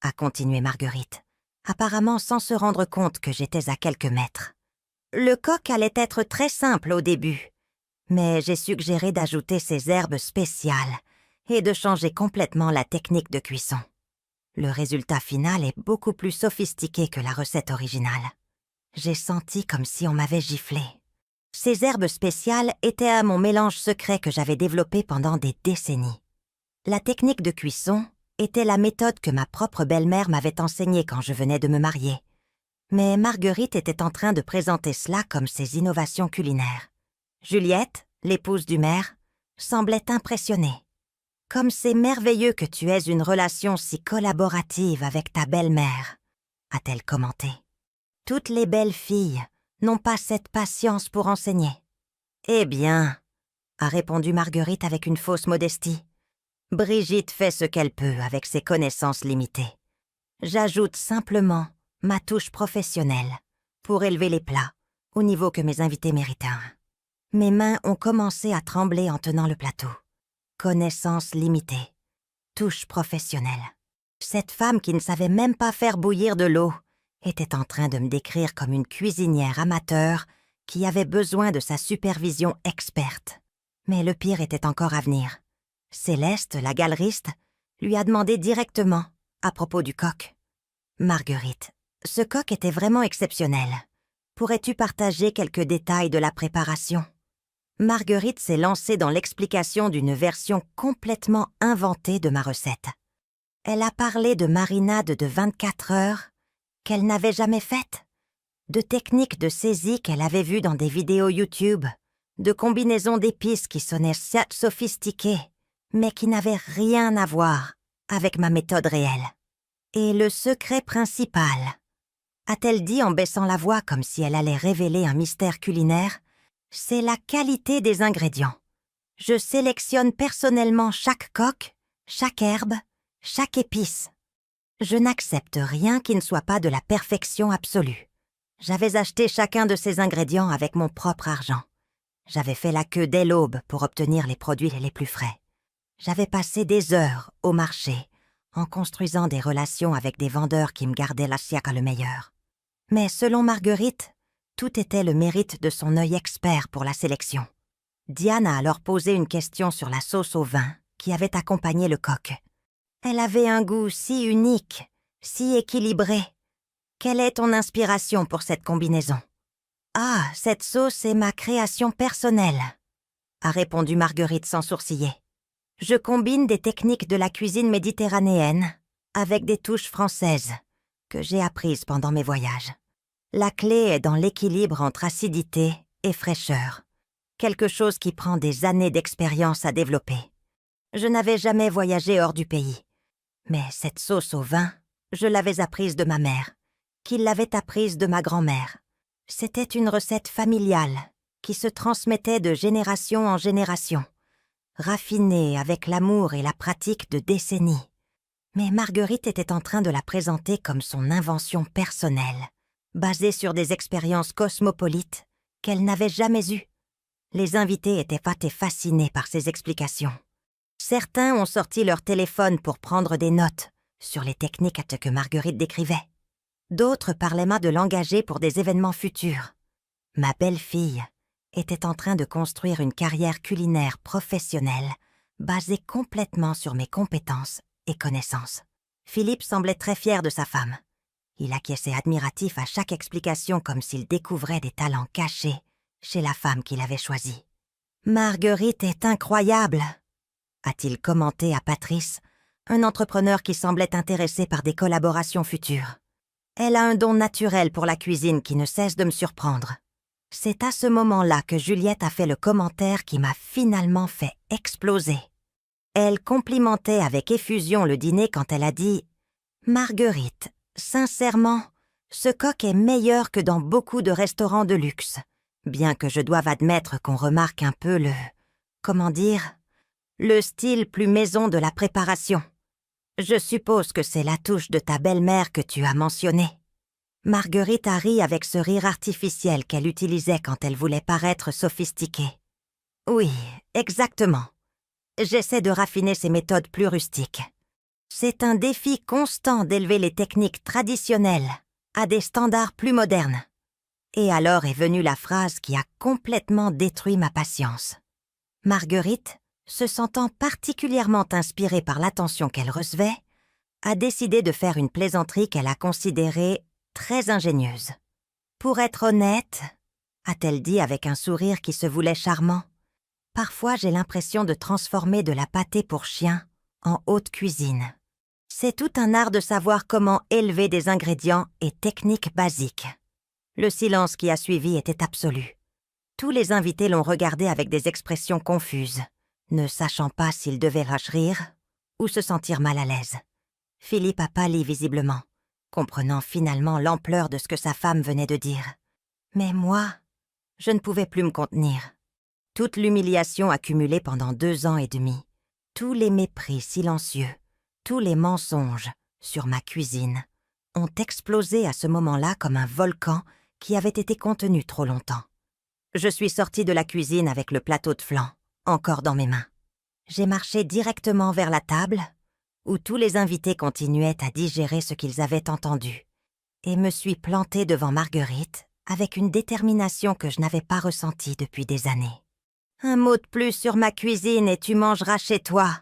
Speaker 1: a continué Marguerite, apparemment sans se rendre compte que j'étais à quelques mètres. « Le coq allait être très simple au début, mais j'ai suggéré d'ajouter ces herbes spéciales et de changer complètement la technique de cuisson. Le résultat final est beaucoup plus sophistiqué que la recette originale. J'ai senti comme si on m'avait giflé. Ces herbes spéciales étaient à mon mélange secret que j'avais développé pendant des décennies. La technique de cuisson était la méthode que ma propre belle-mère m'avait enseignée quand je venais de me marier. Mais Marguerite était en train de présenter cela comme ses innovations culinaires. Juliette, l'épouse du maire, semblait impressionnée. « Comme c'est merveilleux que tu aies une relation si collaborative avec ta belle-mère », a-t-elle commenté. « Toutes les belles filles n'ont pas cette patience pour enseigner. »« Eh bien, » a répondu Marguerite avec une fausse modestie, « Brigitte fait ce qu'elle peut avec ses connaissances limitées. J'ajoute simplement ma touche professionnelle pour élever les plats au niveau que mes invités méritaient. » Mes mains ont commencé à trembler en tenant le plateau. Connaissances limitées, touche professionnelle. Cette femme qui ne savait même pas faire bouillir de l'eau était en train de me décrire comme une cuisinière amateur qui avait besoin de sa supervision experte. Mais le pire était encore à venir. Céleste, la galeriste, lui a demandé directement à propos du coq. « Marguerite, ce coq était vraiment exceptionnel. Pourrais-tu partager quelques détails de la préparation ?» Marguerite s'est lancée dans l'explication d'une version complètement inventée de ma recette. Elle a parlé de marinade de 24 heures qu'elle n'avait jamais faite, de techniques de saisie qu'elle avait vues dans des vidéos YouTube, de combinaisons d'épices qui sonnaient sophistiquées, mais qui n'avaient rien à voir avec ma méthode réelle. Et le secret principal, a-t-elle dit en baissant la voix comme si elle allait révéler un mystère culinaire, c'est la qualité des ingrédients. Je sélectionne personnellement chaque coque, chaque herbe, chaque épice. Je n'accepte rien qui ne soit pas de la perfection absolue. J'avais acheté chacun de ces ingrédients avec mon propre argent. J'avais fait la queue dès l'aube pour obtenir les produits les plus frais. J'avais passé des heures au marché en construisant des relations avec des vendeurs qui me gardaient l'assiette le meilleur. Mais selon Marguerite, tout était le mérite de son œil expert pour la sélection. Diane a alors posé une question sur la sauce au vin qui avait accompagné le coq. Elle avait un goût si unique, si équilibré. Quelle est ton inspiration pour cette combinaison ? Ah, cette sauce est ma création personnelle, a répondu Marguerite sans sourciller. Je combine des techniques de la cuisine méditerranéenne avec des touches françaises que j'ai apprises pendant mes voyages. La clé est dans l'équilibre entre acidité et fraîcheur, quelque chose qui prend des années d'expérience à développer. Je n'avais jamais voyagé hors du pays, mais cette sauce au vin, je l'avais apprise de ma mère, qui l'avait apprise de ma grand-mère. C'était une recette familiale qui se transmettait de génération en génération, raffinée avec l'amour et la pratique de décennies. Mais Marguerite était en train de la présenter comme son invention personnelle, basée sur des expériences cosmopolites qu'elle n'avait jamais eues. Les invités étaient fascinés par ses explications. Certains ont sorti leur téléphone pour prendre des notes sur les techniques que Marguerite décrivait. D'autres parlaient de l'engager pour des événements futurs. Ma belle-fille était en train de construire une carrière culinaire professionnelle basée complètement sur mes compétences et connaissances. Philippe semblait très fier de sa femme. Il acquiesçait admiratif à chaque explication comme s'il découvrait des talents cachés chez la femme qu'il avait choisie. « Marguerite est incroyable !» a-t-il commenté à Patrice, un entrepreneur qui semblait intéressé par des collaborations futures. « Elle a un don naturel pour la cuisine qui ne cesse de me surprendre. » C'est à ce moment-là que Juliette a fait le commentaire qui m'a finalement fait exploser. Elle complimentait avec effusion le dîner quand elle a dit « Marguerite, sincèrement, ce coq est meilleur que dans beaucoup de restaurants de luxe, bien que je doive admettre qu'on remarque un peu le style plus maison de la préparation. Je suppose que c'est la touche de ta belle-mère que tu as mentionnée. » Marguerite a ri avec ce rire artificiel qu'elle utilisait quand elle voulait paraître sophistiquée. « Oui, exactement. J'essaie de raffiner ces méthodes plus rustiques. C'est un défi constant d'élever les techniques traditionnelles à des standards plus modernes. » Et alors est venue la phrase qui a complètement détruit ma patience. Marguerite, se sentant particulièrement inspirée par l'attention qu'elle recevait, a décidé de faire une plaisanterie qu'elle a considérée très ingénieuse. « Pour être honnête, » a-t-elle dit avec un sourire qui se voulait charmant, « parfois j'ai l'impression de transformer de la pâtée pour chien en haute cuisine. C'est tout un art de savoir comment élever des ingrédients et techniques basiques. » Le silence qui a suivi était absolu. Tous les invités l'ont regardé avec des expressions confuses, ne sachant pas s'ils devaient rire ou se sentir mal à l'aise. Philippe a pâli visiblement, comprenant finalement l'ampleur de ce que sa femme venait de dire. Mais moi, je ne pouvais plus me contenir. Toute l'humiliation accumulée pendant 2 ans et demi, tous les mépris silencieux, tous les mensonges sur ma cuisine ont explosé à ce moment-là comme un volcan qui avait été contenu trop longtemps. Je suis sortie de la cuisine avec le plateau de flan, encore dans mes mains. J'ai marché directement vers la table, où tous les invités continuaient à digérer ce qu'ils avaient entendu, et me suis plantée devant Marguerite avec une détermination que je n'avais pas ressentie depuis des années. « Un mot de plus sur ma cuisine et tu mangeras chez toi !»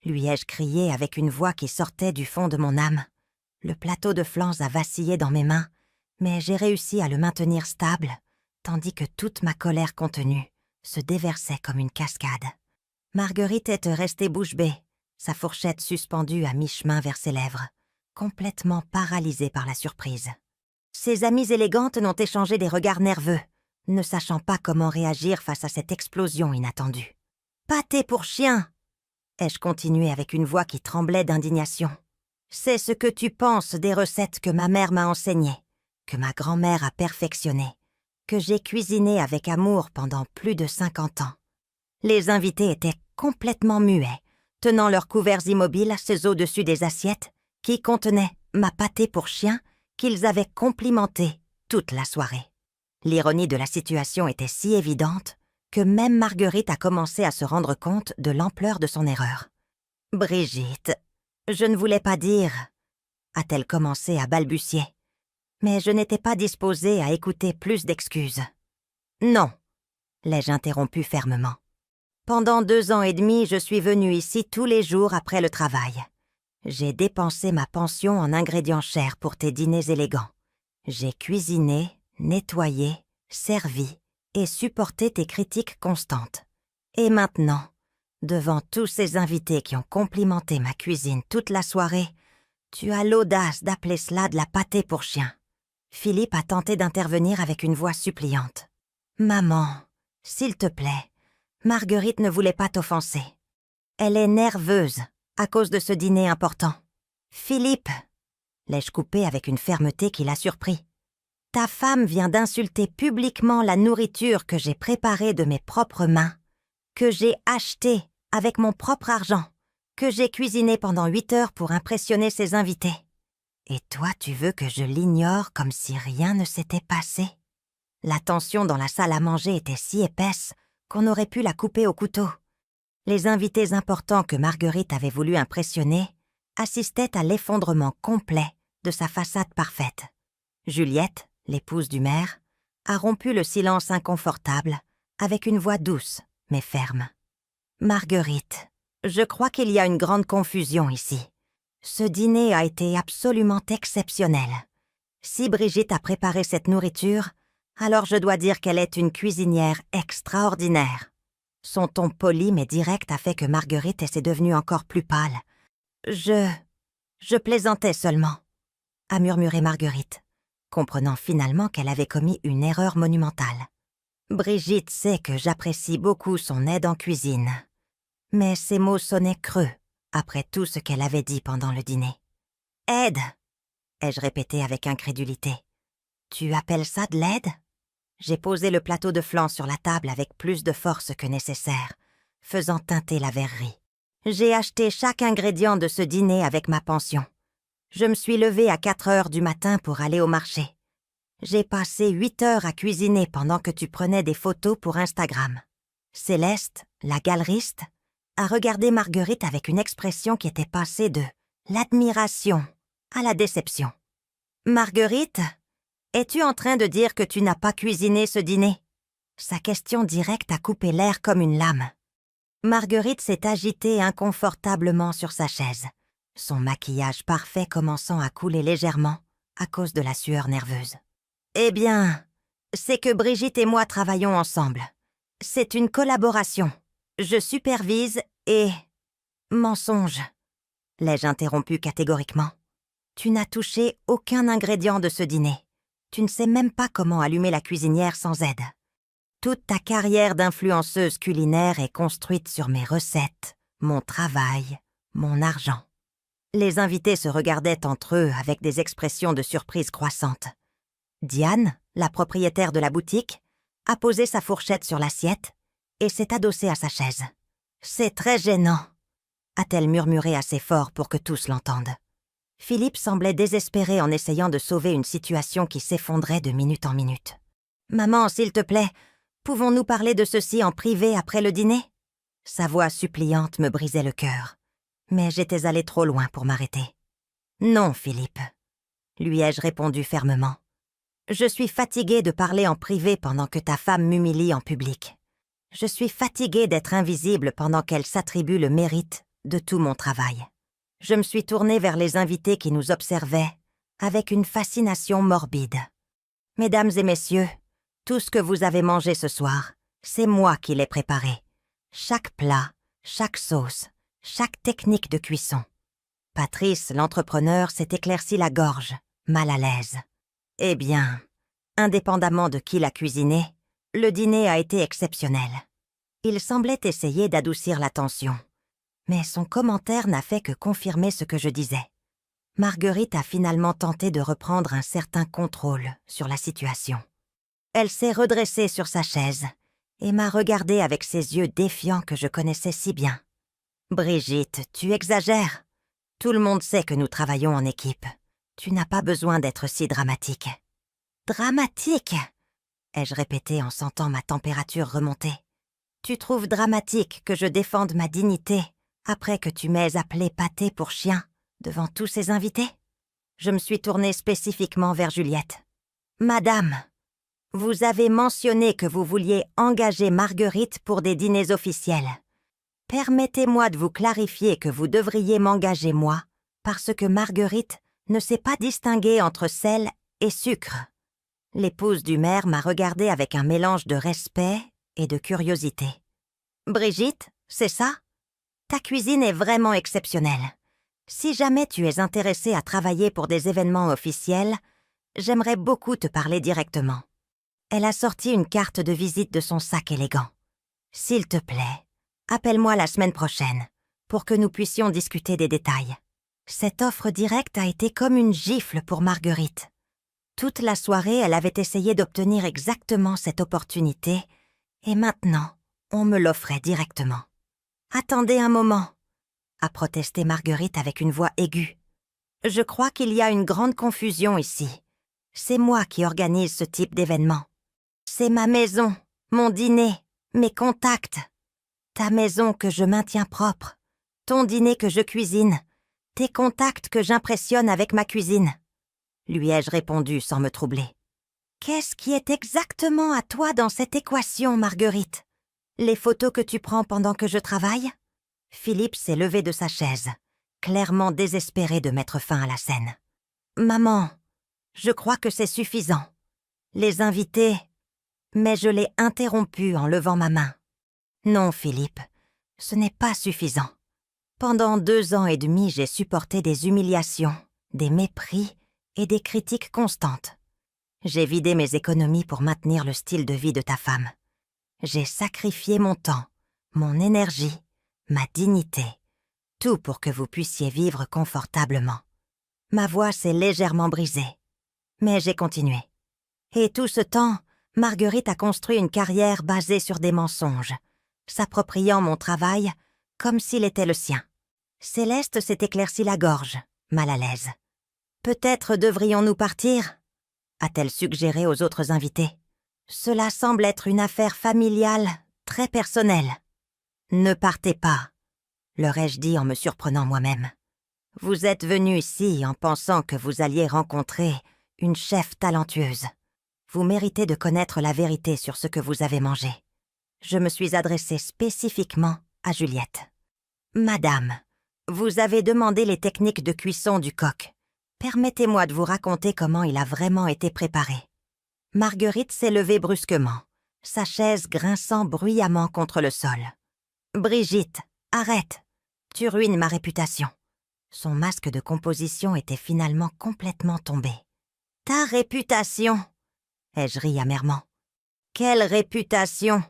Speaker 1: lui ai-je crié avec une voix qui sortait du fond de mon âme. Le plateau de flans a vacillé dans mes mains, mais j'ai réussi à le maintenir stable, tandis que toute ma colère contenue se déversait comme une cascade. Marguerite était restée bouche bée, sa fourchette suspendue à mi-chemin vers ses lèvres, complètement paralysée par la surprise. Ses amies élégantes n'ont échangé des regards nerveux, ne sachant pas comment réagir face à cette explosion inattendue. « Pâté pour chien !» ai-je continué avec une voix qui tremblait d'indignation. « C'est ce que tu penses des recettes que ma mère m'a enseignées, que ma grand-mère a perfectionnées, que j'ai cuisinées avec amour pendant plus de 50 ans. » Les invités étaient complètement muets, tenant leurs couverts immobiles au-dessus des assiettes qui contenaient ma pâtée pour chien qu'ils avaient complimentée toute la soirée. L'ironie de la situation était si évidente que même Marguerite a commencé à se rendre compte de l'ampleur de son erreur. « Brigitte, je ne voulais pas dire... » a-t-elle commencé à balbutier. Mais je n'étais pas disposée à écouter plus d'excuses. « Non, » l'ai-je interrompu fermement. Pendant 2 ans et demi, je suis venue ici tous les jours après le travail. J'ai dépensé ma pension en ingrédients chers pour tes dîners élégants. J'ai cuisiné, nettoyé, servi et supporté tes critiques constantes. Et maintenant, devant tous ces invités qui ont complimenté ma cuisine toute la soirée, tu as l'audace d'appeler cela de la pâtée pour chien. Philippe a tenté d'intervenir avec une voix suppliante. « Maman, s'il te plaît, Marguerite ne voulait pas t'offenser. Elle est nerveuse à cause de ce dîner important. »« Philippe !» l'ai-je coupé avec une fermeté qui l'a surpris. « Ta femme vient d'insulter publiquement la nourriture que j'ai préparée de mes propres mains, que j'ai achetée avec mon propre argent, que j'ai cuisinée pendant 8 heures pour impressionner ses invités. Et toi, tu veux que je l'ignore comme si rien ne s'était passé ?» La tension dans la salle à manger était si épaisse qu'on aurait pu la couper au couteau. Les invités importants que Marguerite avait voulu impressionner assistaient à l'effondrement complet de sa façade parfaite. Juliette, l'épouse du maire, a rompu le silence inconfortable avec une voix douce mais ferme. « Marguerite, je crois qu'il y a une grande confusion ici. Ce dîner a été absolument exceptionnel. Si Brigitte a préparé cette nourriture, alors je dois dire qu'elle est une cuisinière extraordinaire. » Son ton poli mais direct a fait que Marguerite s'est devenue encore plus pâle. « Je plaisantais seulement, » a murmuré Marguerite, comprenant finalement qu'elle avait commis une erreur monumentale. Brigitte sait que j'apprécie beaucoup son aide en cuisine. Mais ces mots sonnaient creux après tout ce qu'elle avait dit pendant le dîner. « Aide !» ai-je répété avec incrédulité. « Tu appelles ça de l'aide ?» J'ai posé le plateau de flan sur la table avec plus de force que nécessaire, faisant teinter la verrerie. J'ai acheté chaque ingrédient de ce dîner avec ma pension. Je me suis levée à 4 heures du matin pour aller au marché. J'ai passé 8 heures à cuisiner pendant que tu prenais des photos pour Instagram. Céleste, la galeriste, a regardé Marguerite avec une expression qui était passée de l'admiration à la déception. « Marguerite, es-tu en train de dire que tu n'as pas cuisiné ce dîner ?» Sa question directe a coupé l'air comme une lame. Marguerite s'est agitée inconfortablement sur sa chaise, son maquillage parfait commençant à couler légèrement à cause de la sueur nerveuse. « Eh bien, c'est que Brigitte et moi travaillons ensemble. C'est une collaboration. Je supervise et... » « Mensonge !» l'ai-je interrompu catégoriquement. « Tu n'as touché aucun ingrédient de ce dîner. Tu ne sais même pas comment allumer la cuisinière sans aide. Toute ta carrière d'influenceuse culinaire est construite sur mes recettes, mon travail, mon argent. » Les invités se regardaient entre eux avec des expressions de surprise croissante. Diane, la propriétaire de la boutique, a posé sa fourchette sur l'assiette et s'est adossée à sa chaise. « C'est très gênant !» a-t-elle murmuré assez fort pour que tous l'entendent. Philippe semblait désespéré en essayant de sauver une situation qui s'effondrait de minute en minute. « Maman, s'il te plaît, pouvons-nous parler de ceci en privé après le dîner ?» Sa voix suppliante me brisait le cœur, mais j'étais allée trop loin pour m'arrêter. « Non, Philippe. lui ai-je répondu fermement. Je suis fatiguée de parler en privé pendant que ta femme m'humilie en public. Je suis fatiguée d'être invisible pendant qu'elle s'attribue le mérite de tout mon travail. Je me suis tournée vers les invités qui nous observaient avec une fascination morbide. Mesdames et messieurs, tout ce que vous avez mangé ce soir, c'est moi qui l'ai préparé. Chaque plat, chaque sauce, chaque technique de cuisson. Patrice, l'entrepreneur, s'est éclairci la gorge, mal à l'aise. Eh bien, indépendamment de qui l'a cuisiné, le dîner a été exceptionnel. Il semblait essayer d'adoucir la tension, mais son commentaire n'a fait que confirmer ce que je disais. Marguerite a finalement tenté de reprendre un certain contrôle sur la situation. Elle s'est redressée sur sa chaise et m'a regardée avec ses yeux défiants que je connaissais si bien. « Brigitte, tu exagères. Tout le monde sait que nous travaillons en équipe. Tu n'as pas besoin d'être si dramatique. »« Dramatique ?» ai-je répété en sentant ma température remonter. « Tu trouves dramatique que je défende ma dignité après que tu m'aies appelé pâté pour chien devant tous ces invités ?» Je me suis tournée spécifiquement vers Juliette. « Madame, vous avez mentionné que vous vouliez engager Marguerite pour des dîners officiels. Permettez-moi de vous clarifier que vous devriez m'engager moi, parce que Marguerite ne sait pas distinguer entre sel et sucre. » L'épouse du maire m'a regardée avec un mélange de respect et de curiosité. « Brigitte, c'est ça? Ta cuisine est vraiment exceptionnelle. Si jamais tu es intéressée à travailler pour des événements officiels, j'aimerais beaucoup te parler directement. » Elle a sorti une carte de visite de son sac élégant. « S'il te plaît, appelle-moi la semaine prochaine pour que nous puissions discuter des détails. » Cette offre directe a été comme une gifle pour Marguerite. Toute la soirée, elle avait essayé d'obtenir exactement cette opportunité et maintenant, on me l'offrait directement. « Attendez un moment !» a protesté Marguerite avec une voix aiguë. « Je crois qu'il y a une grande confusion ici. C'est moi qui organise ce type d'événement. C'est ma maison, mon dîner, mes contacts. Ta maison que je maintiens propre, ton dîner que je cuisine, tes contacts que j'impressionne avec ma cuisine. » lui ai-je répondu sans me troubler. « Qu'est-ce qui est exactement à toi dans cette équation, Marguerite? Les photos que tu prends pendant que je travaille ?» Philippe s'est levé de sa chaise, clairement désespéré de mettre fin à la scène. « Maman, je crois que c'est suffisant. Les invités... » Mais je l'ai interrompu en levant ma main. « Non, Philippe, ce n'est pas suffisant. Pendant 2 ans et demi, j'ai supporté des humiliations, des mépris et des critiques constantes. J'ai vidé mes économies pour maintenir le style de vie de ta femme. J'ai sacrifié mon temps, mon énergie, ma dignité, tout pour que vous puissiez vivre confortablement. Ma voix s'est légèrement brisée, mais j'ai continué. Et tout ce temps, Marguerite a construit une carrière basée sur des mensonges, s'appropriant mon travail comme s'il était le sien. » Céleste s'est éclairci la gorge, mal à l'aise. « Peut-être devrions-nous partir ?» a-t-elle suggéré aux autres invités. « Cela semble être une affaire familiale, très personnelle. »« Ne partez pas, » leur ai-je dit en me surprenant moi-même. « Vous êtes venus ici en pensant que vous alliez rencontrer une chef talentueuse. Vous méritez de connaître la vérité sur ce que vous avez mangé. » Je me suis adressée spécifiquement à Juliette. « Madame, vous avez demandé les techniques de cuisson du coq. Permettez-moi de vous raconter comment il a vraiment été préparé. » Marguerite s'est levée brusquement, sa chaise grinçant bruyamment contre le sol. « Brigitte, arrête, tu ruines ma réputation. » Son masque de composition était finalement complètement tombé. « Ta réputation !» ai-je ri amèrement. « Quelle réputation?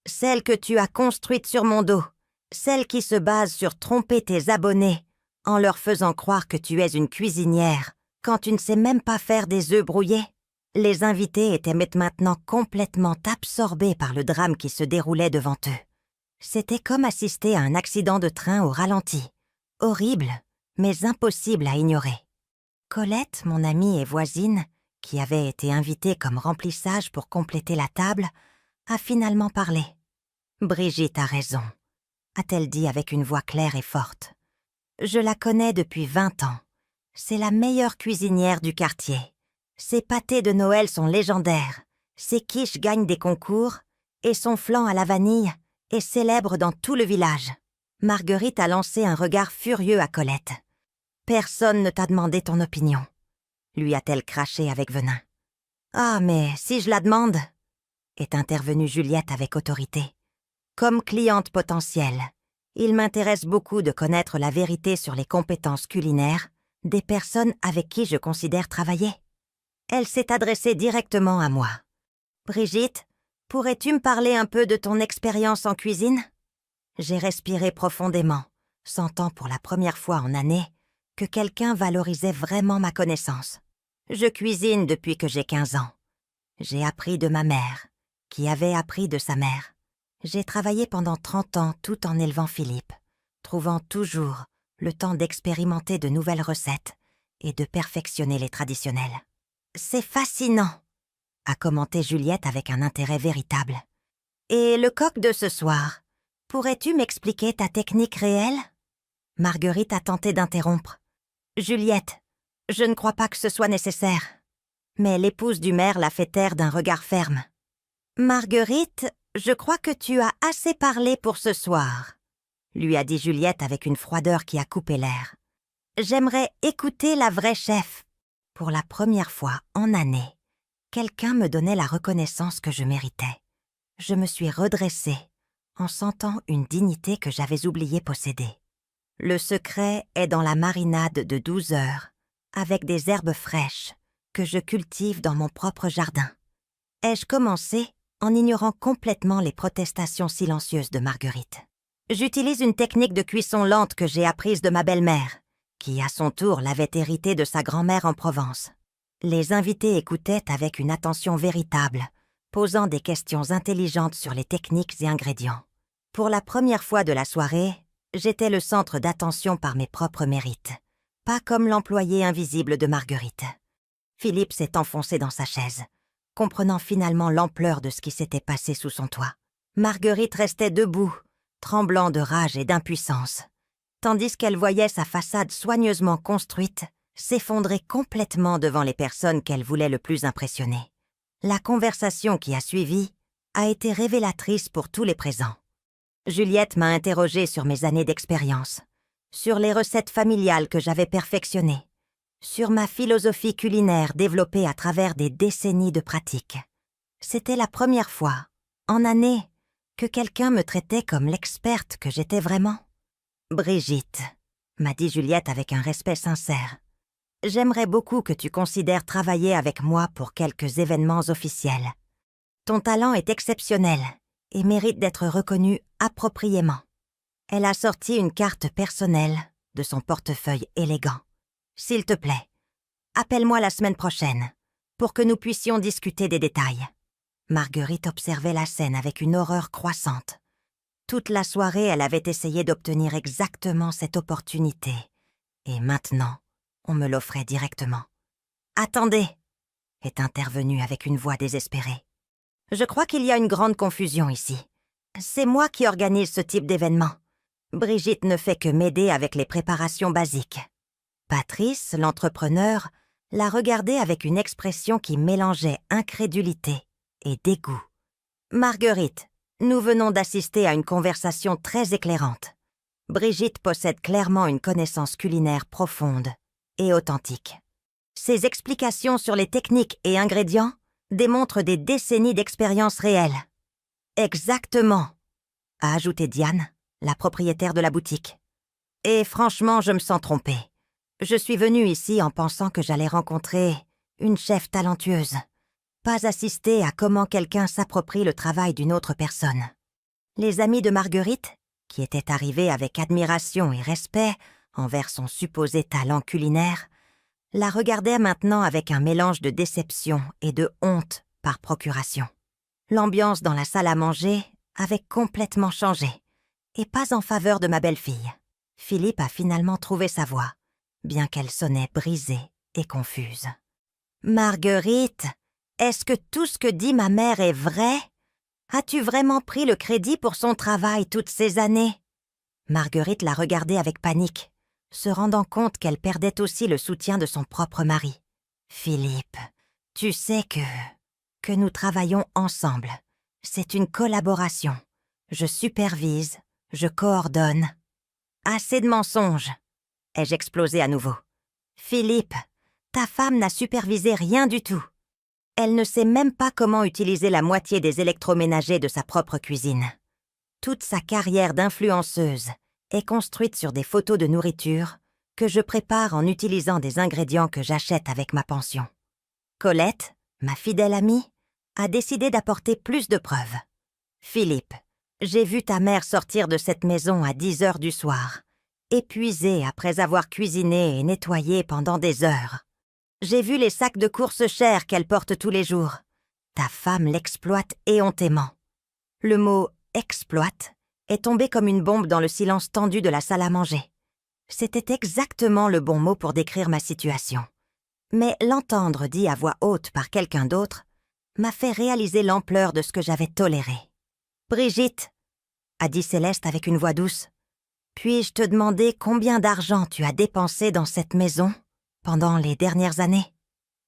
Speaker 1: Celle que tu as construite sur mon dos, celle qui se base sur tromper tes abonnés en leur faisant croire que tu es une cuisinière quand tu ne sais même pas faire des œufs brouillés. » Les invités étaient maintenant complètement absorbés par le drame qui se déroulait devant eux. C'était comme assister à un accident de train au ralenti. Horrible, mais impossible à ignorer. Colette, mon amie et voisine, qui avait été invitée comme remplissage pour compléter la table, a finalement parlé. « Brigitte a raison », a-t-elle dit avec une voix claire et forte. « Je la connais depuis 20 ans. C'est la meilleure cuisinière du quartier. Ses pâtés de Noël sont légendaires. Ses quiches gagnent des concours et son flan à la vanille est célèbre dans tout le village. Marguerite a lancé un regard furieux à Colette. « Personne ne t'a demandé ton opinion », lui a-t-elle craché avec venin. « Ah, mais si je la demande », est intervenue Juliette avec autorité. « Comme cliente potentielle, il m'intéresse beaucoup de connaître la vérité sur les compétences culinaires des personnes avec qui je considère travailler. » Elle s'est adressée directement à moi. « Brigitte, pourrais-tu me parler un peu de ton expérience en cuisine ?» J'ai respiré profondément, sentant pour la première fois en années que quelqu'un valorisait vraiment ma connaissance. Je cuisine depuis que j'ai 15 ans. J'ai appris de ma mère, qui avait appris de sa mère. J'ai travaillé pendant 30 ans tout en élevant Philippe, trouvant toujours le temps d'expérimenter de nouvelles recettes et de perfectionner les traditionnelles. « C'est fascinant !» a commenté Juliette avec un intérêt véritable. « Et le coq de ce soir, pourrais-tu m'expliquer ta technique réelle ?» Marguerite a tenté d'interrompre. « Juliette, je ne crois pas que ce soit nécessaire. » Mais l'épouse du maire l'a fait taire d'un regard ferme. « Marguerite, je crois que tu as assez parlé pour ce soir, » lui a dit Juliette avec une froideur qui a coupé l'air. « J'aimerais écouter la vraie chef. » Pour la première fois en années, quelqu'un me donnait la reconnaissance que je méritais. Je me suis redressée en sentant une dignité que j'avais oublié posséder. Le secret est dans la marinade de 12 heures, avec des herbes fraîches que je cultive dans mon propre jardin. Ai-je commencé en ignorant complètement les protestations silencieuses de Marguerite. J'utilise une technique de cuisson lente que j'ai apprise de ma belle-mère, qui à son tour l'avait héritée de sa grand-mère en Provence. Les invités écoutaient avec une attention véritable, posant des questions intelligentes sur les techniques et ingrédients. Pour la première fois de la soirée, j'étais le centre d'attention par mes propres mérites, pas comme l'employé invisible de Marguerite. Philippe s'est enfoncé dans sa chaise, comprenant finalement l'ampleur de ce qui s'était passé sous son toit. Marguerite restait debout, tremblant de rage et d'impuissance, tandis qu'elle voyait sa façade soigneusement construite s'effondrer complètement devant les personnes qu'elle voulait le plus impressionner. La conversation qui a suivi a été révélatrice pour tous les présents. Juliette m'a interrogée sur mes années d'expérience, sur les recettes familiales que j'avais perfectionnées, sur ma philosophie culinaire développée à travers des décennies de pratique. C'était la première fois, en années, que quelqu'un me traitait comme l'experte que j'étais vraiment. « Brigitte », m'a dit Juliette avec un respect sincère, « j'aimerais beaucoup que tu considères travailler avec moi pour quelques événements officiels. Ton talent est exceptionnel et mérite d'être reconnu appropriément. » Elle a sorti une carte personnelle de son portefeuille élégant. « S'il te plaît, appelle-moi la semaine prochaine pour que nous puissions discuter des détails. » Marguerite observait la scène avec une horreur croissante. Toute la soirée, elle avait essayé d'obtenir exactement cette opportunité. Et maintenant, on me l'offrait directement. « Attendez !» est intervenue avec une voix désespérée. « Je crois qu'il y a une grande confusion ici. C'est moi qui organise ce type d'événement. Brigitte ne fait que m'aider avec les préparations basiques. » Patrice, l'entrepreneur, la regardait avec une expression qui mélangeait incrédulité et dégoût. « Marguerite, nous venons d'assister à une conversation très éclairante. Brigitte possède clairement une connaissance culinaire profonde et authentique. Ses explications sur les techniques et ingrédients démontrent des décennies d'expérience réelle. »« Exactement », a ajouté Diane, la propriétaire de la boutique. « Et franchement, je me sens trompée. Je suis venue ici en pensant que j'allais rencontrer une chef talentueuse, pas assister à comment quelqu'un s'approprie le travail d'une autre personne. » Les amis de Marguerite, qui étaient arrivés avec admiration et respect envers son supposé talent culinaire, la regardaient maintenant avec un mélange de déception et de honte par procuration. L'ambiance dans la salle à manger avait complètement changé, et pas en faveur de ma belle-fille. Philippe a finalement trouvé sa voix, bien qu'elle sonnait brisée et confuse. « Marguerite, est-ce que tout ce que dit ma mère est vrai ? As-tu vraiment pris le crédit pour son travail toutes ces années ?» Marguerite la regardait avec panique, se rendant compte qu'elle perdait aussi le soutien de son propre mari. « Philippe, tu sais que nous travaillons ensemble. C'est une collaboration. Je supervise, je coordonne. » Assez de mensonges, ai-je explosé à nouveau. « Philippe, ta femme n'a supervisé rien du tout. Elle ne sait même pas comment utiliser la moitié des électroménagers de sa propre cuisine. Toute sa carrière d'influenceuse est construite sur des photos de nourriture que je prépare en utilisant des ingrédients que j'achète avec ma pension. Colette, ma fidèle amie, a décidé d'apporter plus de preuves. Philippe, j'ai vu ta mère sortir de cette maison à 10 heures du soir, épuisée après avoir cuisiné et nettoyé pendant des heures. J'ai vu les sacs de courses chers qu'elle porte tous les jours. Ta femme l'exploite éhontément. » Le mot « exploite » est tombé comme une bombe dans le silence tendu de la salle à manger. C'était exactement le bon mot pour décrire ma situation. Mais l'entendre dit à voix haute par quelqu'un d'autre m'a fait réaliser l'ampleur de ce que j'avais toléré. « Brigitte, » a dit Céleste avec une voix douce, « puis-je te demander combien d'argent tu as dépensé dans cette maison pendant les dernières années ?»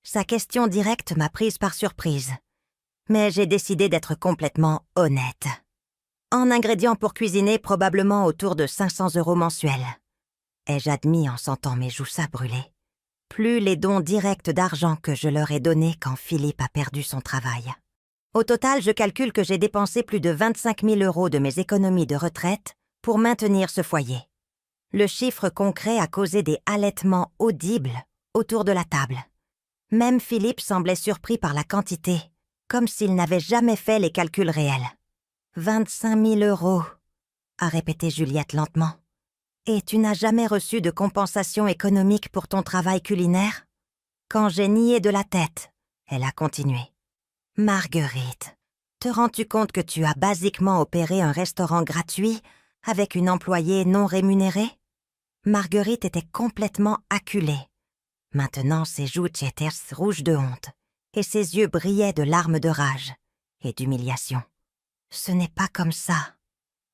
Speaker 1: Sa question directe m'a prise par surprise, mais j'ai décidé d'être complètement honnête. En ingrédients pour cuisiner, probablement autour de 500 € mensuels. Ai-je admis en sentant mes joues s'abrûler. Plus les dons directs d'argent que je leur ai donnés quand Philippe a perdu son travail. Au total, je calcule que j'ai dépensé plus de 25 000 € de mes économies de retraite pour maintenir ce foyer. Le chiffre concret a causé des halètements audibles autour de la table. Même Philippe semblait surpris par la quantité, comme s'il n'avait jamais fait les calculs réels. « 25 000 €, a répété Juliette lentement. « Et tu n'as jamais reçu de compensation économique pour ton travail culinaire ?» Quand j'ai nié de la tête, elle a continué. « Marguerite, te rends-tu compte que tu as basiquement opéré un restaurant gratuit avec une employée non rémunérée ?» Marguerite était complètement acculée. Maintenant, ses joues étaient rouges de honte et ses yeux brillaient de larmes de rage et d'humiliation. « Ce n'est pas comme ça, »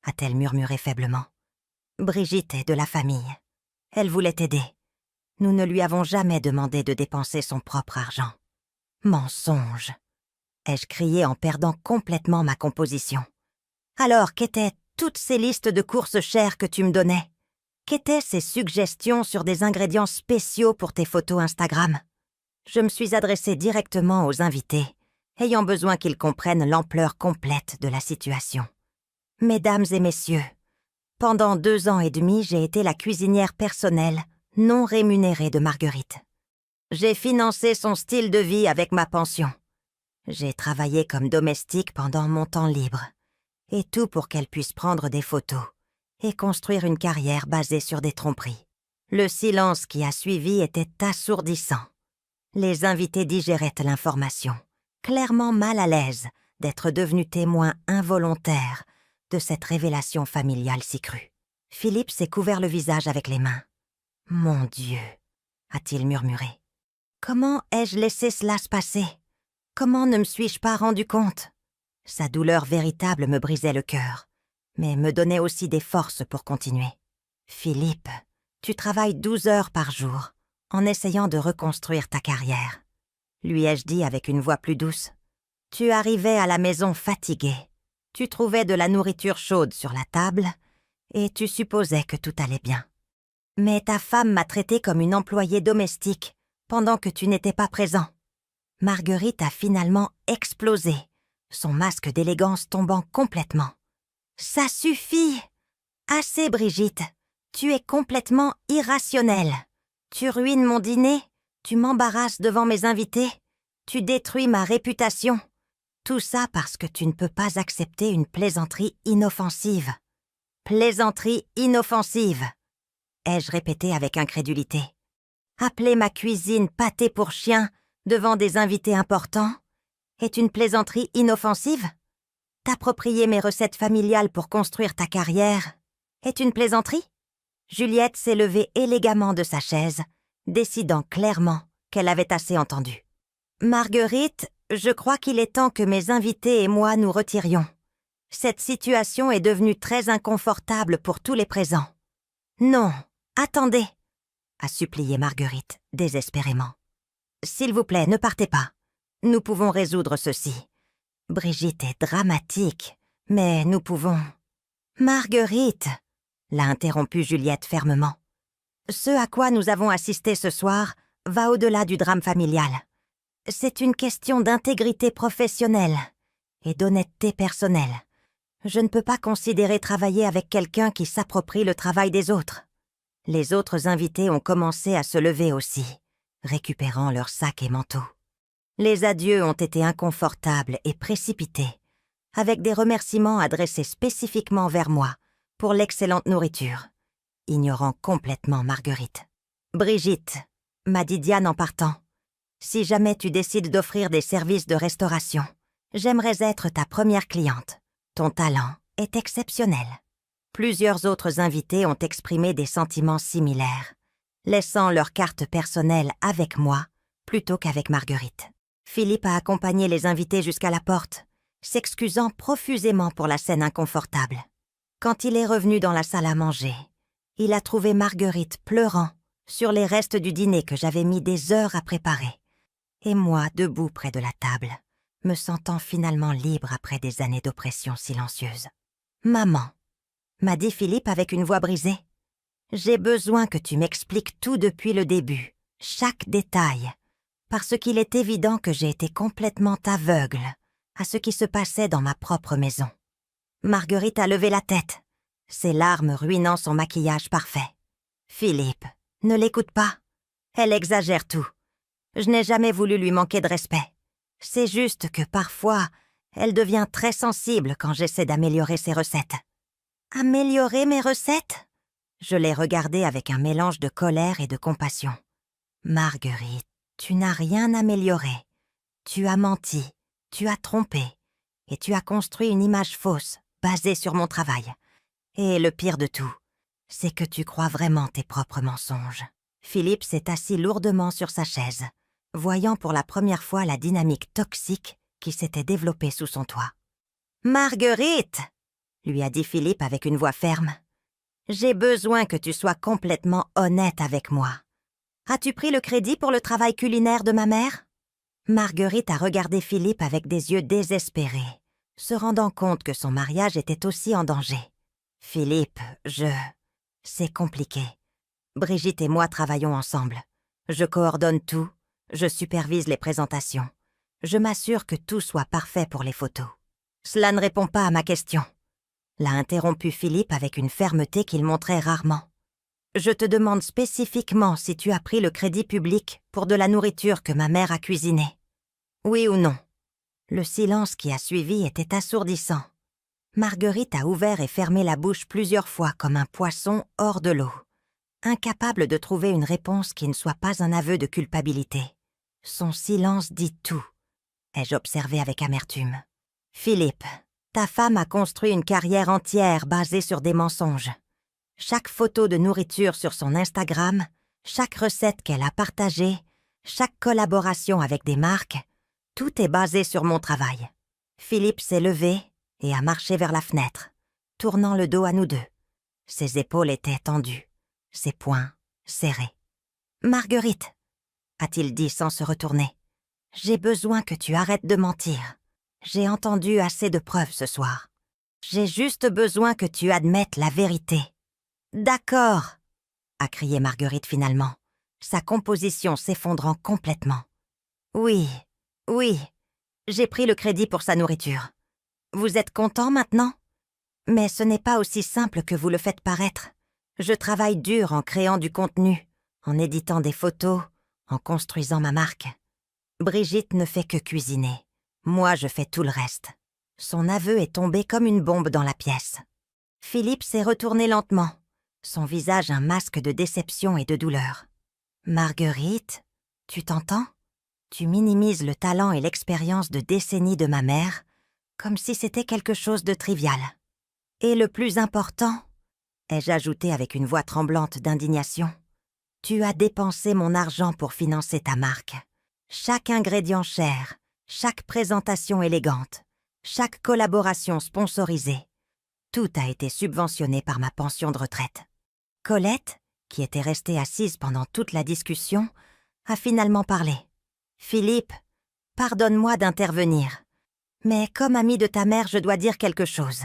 Speaker 1: a-t-elle murmuré faiblement. « Brigitte est de la famille. Elle voulait t'aider. Nous ne lui avons jamais demandé de dépenser son propre argent. »« Mensonge !» ai-je crié en perdant complètement ma composition. « Alors, qu'étaient toutes ces listes de courses chères que tu me donnais ? Qu'étaient ces suggestions sur des ingrédients spéciaux pour tes photos Instagram ?» Je me suis adressée directement aux invités, ayant besoin qu'ils comprennent l'ampleur complète de la situation. « Mesdames et messieurs, pendant 2 ans et demi, j'ai été la cuisinière personnelle non rémunérée de Marguerite. J'ai financé son style de vie avec ma pension. J'ai travaillé comme domestique pendant mon temps libre, et tout pour qu'elle puisse prendre des photos et construire une carrière basée sur des tromperies. Le silence qui a suivi était assourdissant. Les invités digéraient l'information, clairement mal à l'aise d'être devenus témoins involontaires de cette révélation familiale si crue. Philippe s'est couvert le visage avec les mains. « Mon Dieu !» a-t-il murmuré. « Comment ai-je laissé cela se passer ? Comment ne me suis-je pas rendu compte ?» Sa douleur véritable me brisait le cœur, mais me donnait aussi des forces pour continuer. « Philippe, tu travailles 12 heures par jour en essayant de reconstruire ta carrière. » lui ai-je dit avec une voix plus douce. « Tu arrivais à la maison fatigué. Tu trouvais de la nourriture chaude sur la table et tu supposais que tout allait bien. Mais ta femme m'a traité comme une employée domestique pendant que tu n'étais pas présent. » Marguerite a finalement explosé, son masque d'élégance tombant complètement. « Ça suffit! Assez, Brigitte! Tu es complètement irrationnelle. Tu ruines mon dîner, tu m'embarrasses devant mes invités, tu détruis ma réputation. Tout ça parce que tu ne peux pas accepter une plaisanterie inoffensive. »« Plaisanterie inoffensive !» ai-je répété avec incrédulité. « Appeler ma cuisine pâté pour chien devant des invités importants est une plaisanterie inoffensive ? T'approprier mes recettes familiales pour construire ta carrière est une plaisanterie ?» Juliette s'est levée élégamment de sa chaise, décidant clairement qu'elle avait assez entendu. « Marguerite, je crois qu'il est temps que mes invités et moi nous retirions. Cette situation est devenue très inconfortable pour tous les présents. »« Non, attendez !» a supplié Marguerite, désespérément. « S'il vous plaît, ne partez pas. Nous pouvons résoudre ceci. Brigitte est dramatique, mais nous pouvons... » « Marguerite !» l'a interrompue Juliette fermement. « Ce à quoi nous avons assisté ce soir va au-delà du drame familial. C'est une question d'intégrité professionnelle et d'honnêteté personnelle. Je ne peux pas considérer travailler avec quelqu'un qui s'approprie le travail des autres. » Les autres invités ont commencé à se lever aussi, récupérant leurs sacs et manteaux. Les adieux ont été inconfortables et précipités, avec des remerciements adressés spécifiquement vers moi pour l'excellente nourriture, ignorant complètement Marguerite. « Brigitte, m'a dit Diane en partant, si jamais tu décides d'offrir des services de restauration, j'aimerais être ta première cliente. Ton talent est exceptionnel. » Plusieurs autres invités ont exprimé des sentiments similaires, laissant leur carte personnelle avec moi plutôt qu'avec Marguerite. Philippe a accompagné les invités jusqu'à la porte, s'excusant profusément pour la scène inconfortable. Quand il est revenu dans la salle à manger, il a trouvé Marguerite pleurant sur les restes du dîner que j'avais mis des heures à préparer, et moi debout près de la table, me sentant finalement libre après des années d'oppression silencieuse. « Maman, » m'a dit Philippe avec une voix brisée, « j'ai besoin que tu m'expliques tout depuis le début, chaque détail, parce qu'il est évident que j'ai été complètement aveugle à ce qui se passait dans ma propre maison. » Marguerite a levé la tête, ses larmes ruinant son maquillage parfait. « Philippe, ne l'écoute pas. Elle exagère tout. Je n'ai jamais voulu lui manquer de respect. C'est juste que parfois, elle devient très sensible quand j'essaie d'améliorer ses recettes. » « Améliorer mes recettes ?» Je l'ai regardée avec un mélange de colère et de compassion. « Marguerite, tu n'as rien amélioré. Tu as menti, tu as trompé, et tu as construit une image fausse, basée sur mon travail. Et le pire de tout, c'est que tu crois vraiment tes propres mensonges. » Philippe s'est assis lourdement sur sa chaise, voyant pour la première fois la dynamique toxique qui s'était développée sous son toit. « Marguerite !» lui a dit Philippe avec une voix ferme. « J'ai besoin que tu sois complètement honnête avec moi. As-tu pris le crédit pour le travail culinaire de ma mère ?» Marguerite a regardé Philippe avec des yeux désespérés, se rendant compte que son mariage était aussi en danger. « Philippe, c'est compliqué. Brigitte et moi travaillons ensemble. Je coordonne tout, je supervise les présentations. Je m'assure que tout soit parfait pour les photos. Cela ne répond pas à ma question. » L'a interrompu Philippe avec une fermeté qu'il montrait rarement. « Je te demande spécifiquement si tu as pris le crédit public pour de la nourriture que ma mère a cuisinée. Oui ou non ?» Le silence qui a suivi était assourdissant. Marguerite a ouvert et fermé la bouche plusieurs fois comme un poisson hors de l'eau, incapable de trouver une réponse qui ne soit pas un aveu de culpabilité. Son silence dit tout, ai-je observé avec amertume. « Philippe, ta femme a construit une carrière entière basée sur des mensonges. Chaque photo de nourriture sur son Instagram, chaque recette qu'elle a partagée, chaque collaboration avec des marques, tout est basé sur mon travail. » Philippe s'est levé et a marché vers la fenêtre, tournant le dos à nous deux. Ses épaules étaient tendues, ses poings serrés. « Marguerite, » a-t-il dit sans se retourner, « j'ai besoin que tu arrêtes de mentir. J'ai entendu assez de preuves ce soir. J'ai juste besoin que tu admettes la vérité. »« D'accord !» a crié Marguerite finalement, sa composition s'effondrant complètement. « Oui, j'ai pris le crédit pour sa nourriture. Vous êtes content maintenant ? Mais ce n'est pas aussi simple que vous le faites paraître. Je travaille dur en créant du contenu, en éditant des photos, en construisant ma marque. Brigitte ne fait que cuisiner. Moi, je fais tout le reste. » Son aveu est tombé comme une bombe dans la pièce. Philippe s'est retourné lentement, son visage un masque de déception et de douleur. « Marguerite, tu t'entends ? Tu minimises le talent et l'expérience de décennies de ma mère, comme si c'était quelque chose de trivial. Et le plus important, ai-je ajouté avec une voix tremblante d'indignation, tu as dépensé mon argent pour financer ta marque. Chaque ingrédient cher, chaque présentation élégante, chaque collaboration sponsorisée, tout a été subventionné par ma pension de retraite. Colette, qui était restée assise pendant toute la discussion, a finalement parlé. « Philippe, pardonne-moi d'intervenir. Mais comme amie de ta mère, je dois dire quelque chose.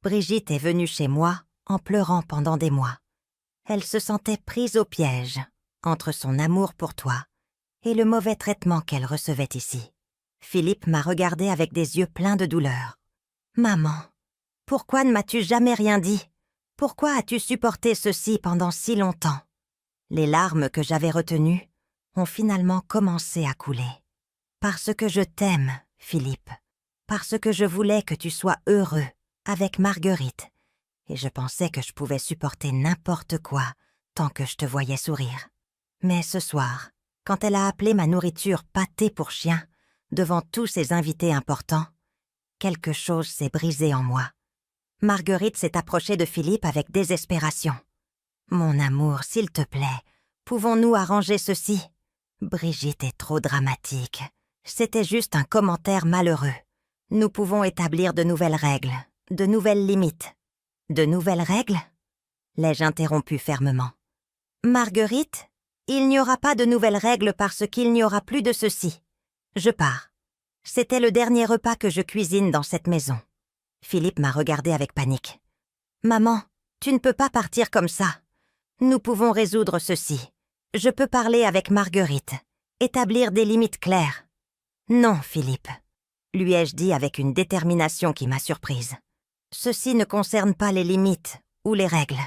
Speaker 1: Brigitte est venue chez moi en pleurant pendant des mois. Elle se sentait prise au piège entre son amour pour toi et le mauvais traitement qu'elle recevait ici. » Philippe m'a regardé avec des yeux pleins de douleur. « Maman, pourquoi ne m'as-tu jamais rien dit? Pourquoi as-tu supporté ceci pendant si longtemps ?» Les larmes que j'avais retenues ont finalement commencé à couler. Parce que je t'aime, Philippe. Parce que je voulais que tu sois heureux avec Marguerite. Et je pensais que je pouvais supporter n'importe quoi tant que je te voyais sourire. Mais ce soir, quand elle a appelé ma nourriture pâté pour chien, devant tous ces invités importants, quelque chose s'est brisé en moi. Marguerite s'est approchée de Philippe avec désespération. « Mon amour, s'il te plaît, pouvons-nous arranger ceci? Brigitte est trop dramatique. C'était juste un commentaire malheureux. Nous pouvons établir de nouvelles règles, de nouvelles limites. » « De nouvelles règles ?» l'ai-je interrompu fermement. « Marguerite, il n'y aura pas de nouvelles règles parce qu'il n'y aura plus de ceci. Je pars. C'était le dernier repas que je cuisine dans cette maison. » Philippe m'a regardé avec panique. « Maman, tu ne peux pas partir comme ça. Nous pouvons résoudre ceci. Je peux parler avec Marguerite, établir des limites claires. »« Non, Philippe, » lui ai-je dit avec une détermination qui m'a surprise. « Ceci ne concerne pas les limites ou les règles.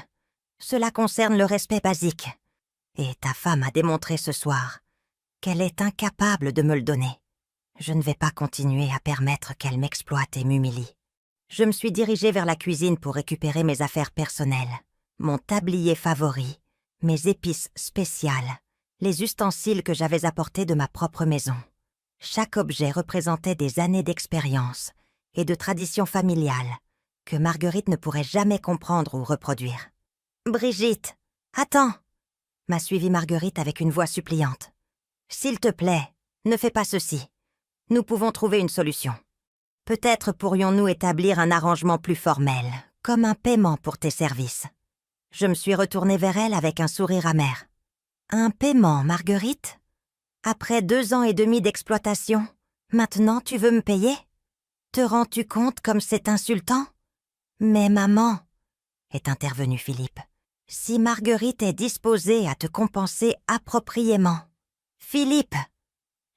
Speaker 1: Cela concerne le respect basique. Et ta femme a démontré ce soir qu'elle est incapable de me le donner. Je ne vais pas continuer à permettre qu'elle m'exploite et m'humilie. » Je me suis dirigée vers la cuisine pour récupérer mes affaires personnelles, mon tablier favori, mes épices spéciales, les ustensiles que j'avais apportés de ma propre maison. Chaque objet représentait des années d'expérience et de traditions familiales que Marguerite ne pourrait jamais comprendre ou reproduire. « Brigitte, attends !» m'a suivi Marguerite avec une voix suppliante. « S'il te plaît, ne fais pas ceci. Nous pouvons trouver une solution. Peut-être pourrions-nous établir un arrangement plus formel, comme un paiement pour tes services. » Je me suis retournée vers elle avec un sourire amer. « Un paiement, Marguerite? Après 2 ans et demi d'exploitation, maintenant tu veux me payer? Te rends-tu compte comme c'est insultant? » « Mais maman, » est intervenu Philippe, « si Marguerite est disposée à te compenser appropriément. »« Philippe !»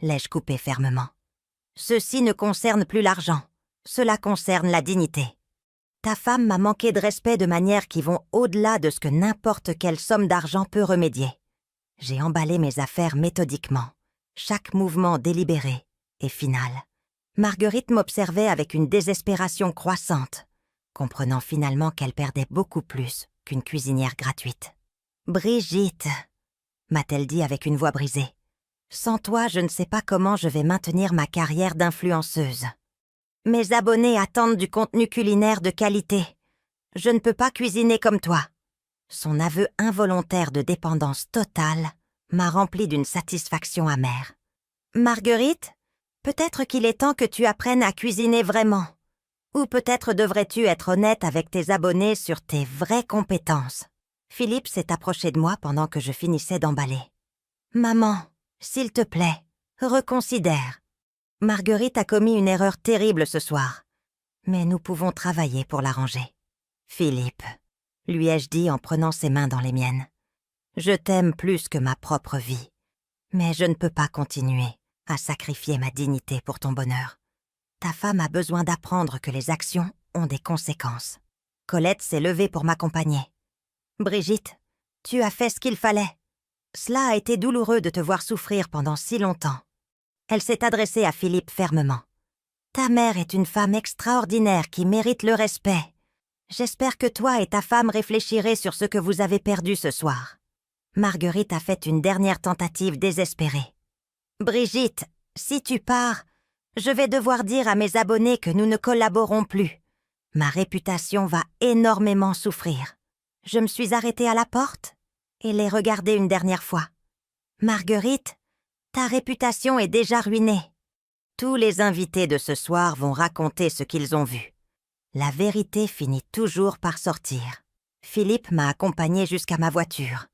Speaker 1: l'ai-je coupé fermement. « Ceci ne concerne plus l'argent, cela concerne la dignité. Ta femme m'a manqué de respect de manières qui vont au-delà de ce que n'importe quelle somme d'argent peut remédier. J'ai emballé mes affaires méthodiquement, chaque mouvement délibéré et final. Marguerite m'observait avec une désespération croissante, comprenant finalement qu'elle perdait beaucoup plus qu'une cuisinière gratuite. « Brigitte !» m'a-t-elle dit avec une voix brisée. « Sans toi, je ne sais pas comment je vais maintenir ma carrière d'influenceuse. Mes abonnés attendent du contenu culinaire de qualité. Je ne peux pas cuisiner comme toi. » Son aveu involontaire de dépendance totale m'a rempli d'une satisfaction amère. « Marguerite, peut-être qu'il est temps que tu apprennes à cuisiner vraiment. Ou peut-être devrais-tu être honnête avec tes abonnés sur tes vraies compétences. » Philippe s'est approché de moi pendant que je finissais d'emballer. « Maman, s'il te plaît, reconsidère. Marguerite a commis une erreur terrible ce soir, mais nous pouvons travailler pour l'arranger. »« Philippe, » lui ai-je dit en prenant ses mains dans les miennes, « je t'aime plus que ma propre vie, mais je ne peux pas continuer à sacrifier ma dignité pour ton bonheur. Ta femme a besoin d'apprendre que les actions ont des conséquences. » Colette s'est levée pour m'accompagner. « Brigitte, tu as fait ce qu'il fallait. Cela a été douloureux de te voir souffrir pendant si longtemps. » Elle s'est adressée à Philippe fermement. « Ta mère est une femme extraordinaire qui mérite le respect. J'espère que toi et ta femme réfléchirez sur ce que vous avez perdu ce soir. » Marguerite a fait une dernière tentative désespérée. « Brigitte, si tu pars, je vais devoir dire à mes abonnés que nous ne collaborons plus. Ma réputation va énormément souffrir. » Je me suis arrêtée à la porte et l'ai regardée une dernière fois. « Marguerite, ta réputation est déjà ruinée. Tous les invités de ce soir vont raconter ce qu'ils ont vu. La vérité finit toujours par sortir. » Philippe m'a accompagnée jusqu'à ma voiture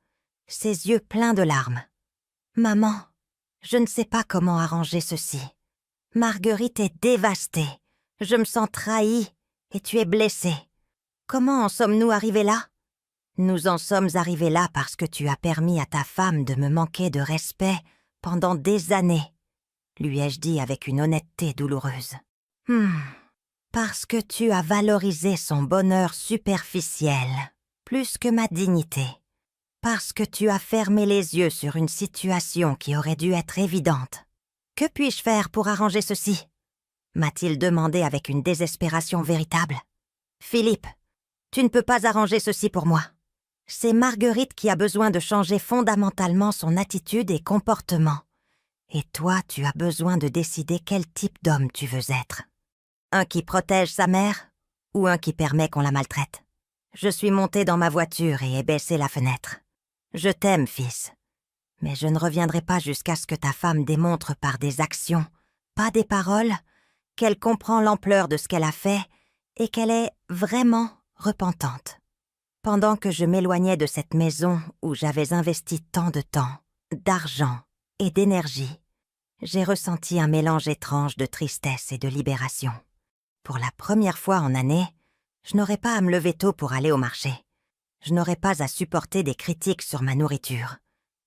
Speaker 1: ses yeux pleins de larmes. « Maman, je ne sais pas comment arranger ceci. Marguerite est dévastée. Je me sens trahie et tu es blessée. Comment en sommes-nous arrivés là ? » « Nous en sommes arrivés là parce que tu as permis à ta femme de me manquer de respect pendant des années, lui ai-je dit avec une honnêteté douloureuse. Parce que tu as valorisé son bonheur superficiel, plus que ma dignité. Parce que tu as fermé les yeux sur une situation qui aurait dû être évidente. Que puis-je faire pour arranger ceci ? M'a-t-il demandé avec une désespération véritable. Philippe, tu ne peux pas arranger ceci pour moi. C'est Marguerite qui a besoin de changer fondamentalement son attitude et comportement. Et toi, tu as besoin de décider quel type d'homme tu veux être. Un qui protège sa mère ou un qui permet qu'on la maltraite. Je suis montée dans ma voiture et ai baissé la fenêtre. Je t'aime, fils. Mais je ne reviendrai pas jusqu'à ce que ta femme démontre par des actions, pas des paroles, qu'elle comprend l'ampleur de ce qu'elle a fait et qu'elle est vraiment repentante. Pendant que je m'éloignais de cette maison où j'avais investi tant de temps, d'argent et d'énergie, j'ai ressenti un mélange étrange de tristesse et de libération. Pour la première fois en années, je n'aurais pas à me lever tôt pour aller au marché. Je n'aurais pas à supporter des critiques sur ma nourriture.